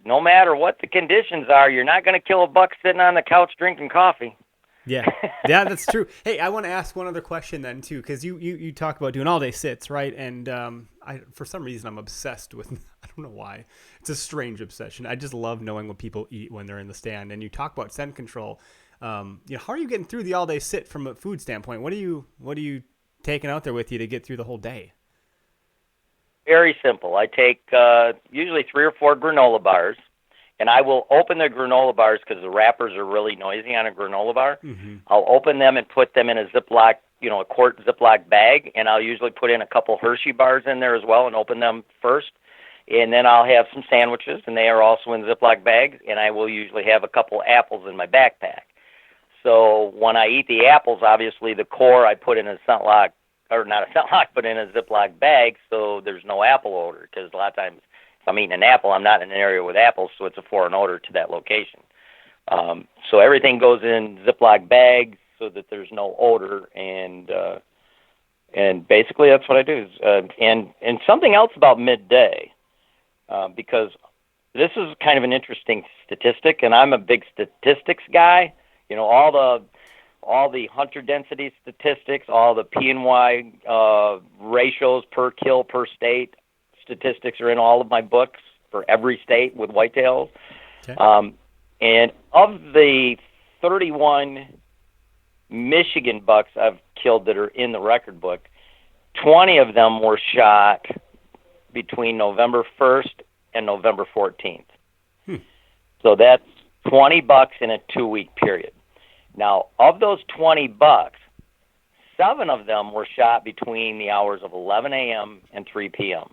no matter what the conditions are, you're not going to kill a buck sitting on the couch drinking coffee. Yeah, that's true. Hey, I want to ask one other question then too, because you talk about doing all-day sits, right? And for some reason, I'm obsessed with. I don't know why. It's a strange obsession. I just love knowing what people eat when they're in the stand. And you talk about scent control. How are you getting through the all-day sit from a food standpoint? What are you taking out there with you to get through the whole day? Very simple. I take usually 3 or 4 granola bars, and I will open the granola bars because the wrappers are really noisy on a granola bar. Mm-hmm. I'll open them and put them in a Ziploc, a quart Ziploc bag, and I'll usually put in a couple Hershey bars in there as well and open them first. And then I'll have some sandwiches, and they are also in Ziploc bags, and I will usually have a couple apples in my backpack. So when I eat the apples, obviously the core I put in a Ziploc, or not a Ziploc, but in a Ziploc bag, so there's no apple odor, because a lot of times if I'm eating an apple, I'm not in an area with apples, so it's a foreign odor to that location. So everything goes in Ziploc bags so that there's no odor, and basically that's what I do. And something else about midday, because this is kind of an interesting statistic, and I'm a big statistics guy. All the hunter density statistics, all the P&Y ratios per kill per state statistics are in all of my books for every state with whitetails. Okay. And of the 31 Michigan bucks I've killed that are in the record book, 20 of them were shot between November 1st and November 14th. So that's 20 bucks in a 2-week period. Now, of those 20 bucks, 7 of them were shot between the hours of 11 a.m. and 3 p.m.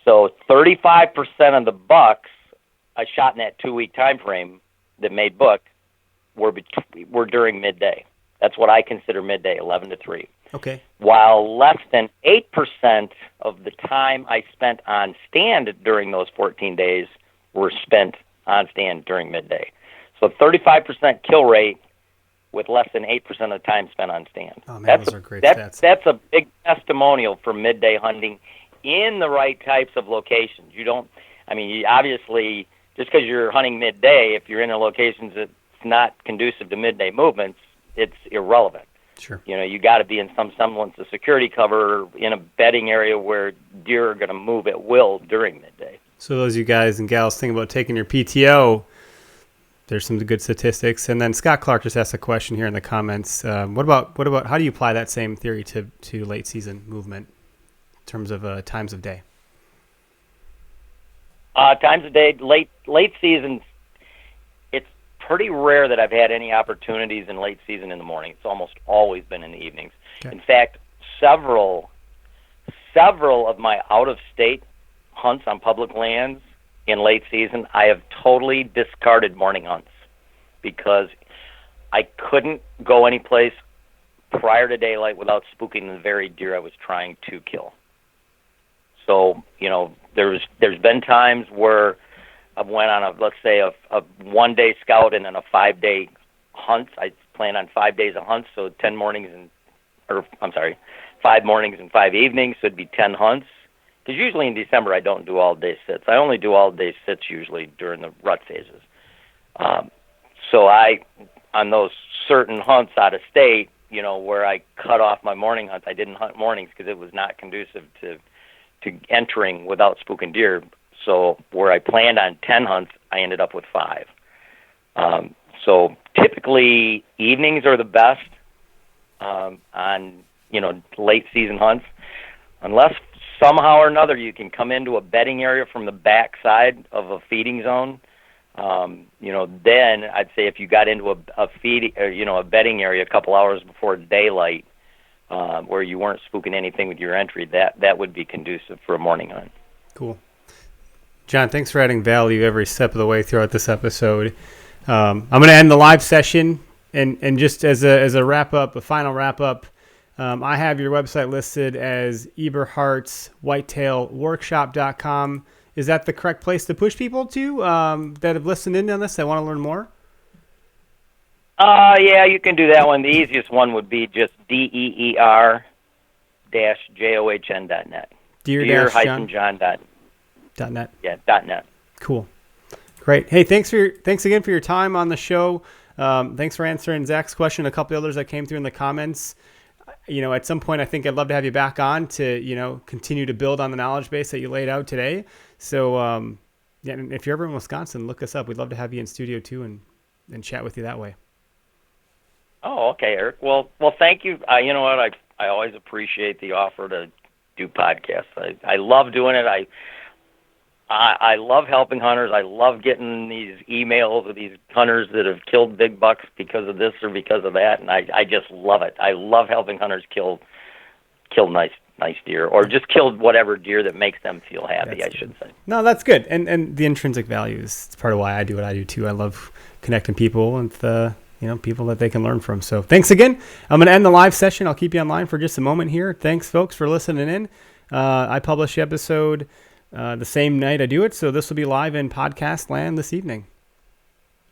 So 35% of the bucks I shot in that 2-week time frame that made book were during midday. That's what I consider midday, 11 to 3. Okay. While less than 8% of the time I spent on stand during those 14 days were spent on stand during midday. So 35% kill rate with less than 8% of the time spent on stand. Oh, man, those are great stats. That's a big testimonial for midday hunting in the right types of locations. I mean, you obviously, just because you're hunting midday, if you're in a location that's not conducive to midday movements, it's irrelevant. Sure. You got to be in some semblance of security cover in a bedding area where deer are going to move at will during midday. So those you guys and gals think about taking your PTO, there's some good statistics. And then Scott Clark just asked a question here in the comments. What about how do you apply that same theory to late season movement in terms of times of day? Times of day, late season, it's pretty rare that I've had any opportunities in late season in the morning. It's almost always been in the evenings. Okay. In fact, several of my out-of-state hunts on public lands in late season, I have totally discarded morning hunts because I couldn't go any place prior to daylight without spooking the very deer I was trying to kill. So, there's been times where I've went on a 1-day scout and then a 5-day hunt. I plan on 5 days of hunts, so 5 mornings and 5 evenings, so it'd be 10 hunts. Because usually in December I don't do all-day sits. I only do all-day sits usually during the rut phases. So on those certain hunts out of state, where I cut off my morning hunts, I didn't hunt mornings because it was not conducive to entering without spooking deer. So where I planned on 10 hunts, I ended up with 5. So typically evenings are the best on late season hunts, unless somehow or another you can come into a bedding area from the back side of a feeding zone. Then I'd say if you got into a bedding area a couple hours before daylight, where you weren't spooking anything with your entry, that would be conducive for a morning hunt. Cool. John, thanks for adding value every step of the way throughout this episode. I'm going to end the live session, and just as a wrap-up, a final wrap-up, I have your website listed as eberhartswhitetailworkshop.com. Is that the correct place to push people to that have listened in on this that want to learn more? Yeah, you can do that one. The easiest one would be just DEER-JOHN.net. Deer-John.net. Yeah, .net. Cool. Great. Hey, thanks again for your time on the show. Thanks for answering Zach's question, a couple others that came through in the comments. At some point, I think I'd love to have you back on to, continue to build on the knowledge base that you laid out today. So, and if you're ever in Wisconsin, look us up. We'd love to have you in studio too and chat with you that way. Oh, okay, Eric. Well, thank you. You know what? I always appreciate the offer to do podcasts. I love doing it. I love helping hunters. I love getting these emails of these hunters that have killed big bucks because of this or because of that, and I just love it. I love helping hunters kill nice deer, or just kill whatever deer that makes them feel happy. That's should say. No, that's good, and the intrinsic value is part of why I do what I do too. I love connecting people with people that they can learn from. So thanks again. I'm going to end the live session. I'll keep you online for just a moment here. Thanks, folks, for listening in. I publish the episode the same night I do it, so this will be live in podcast land this evening.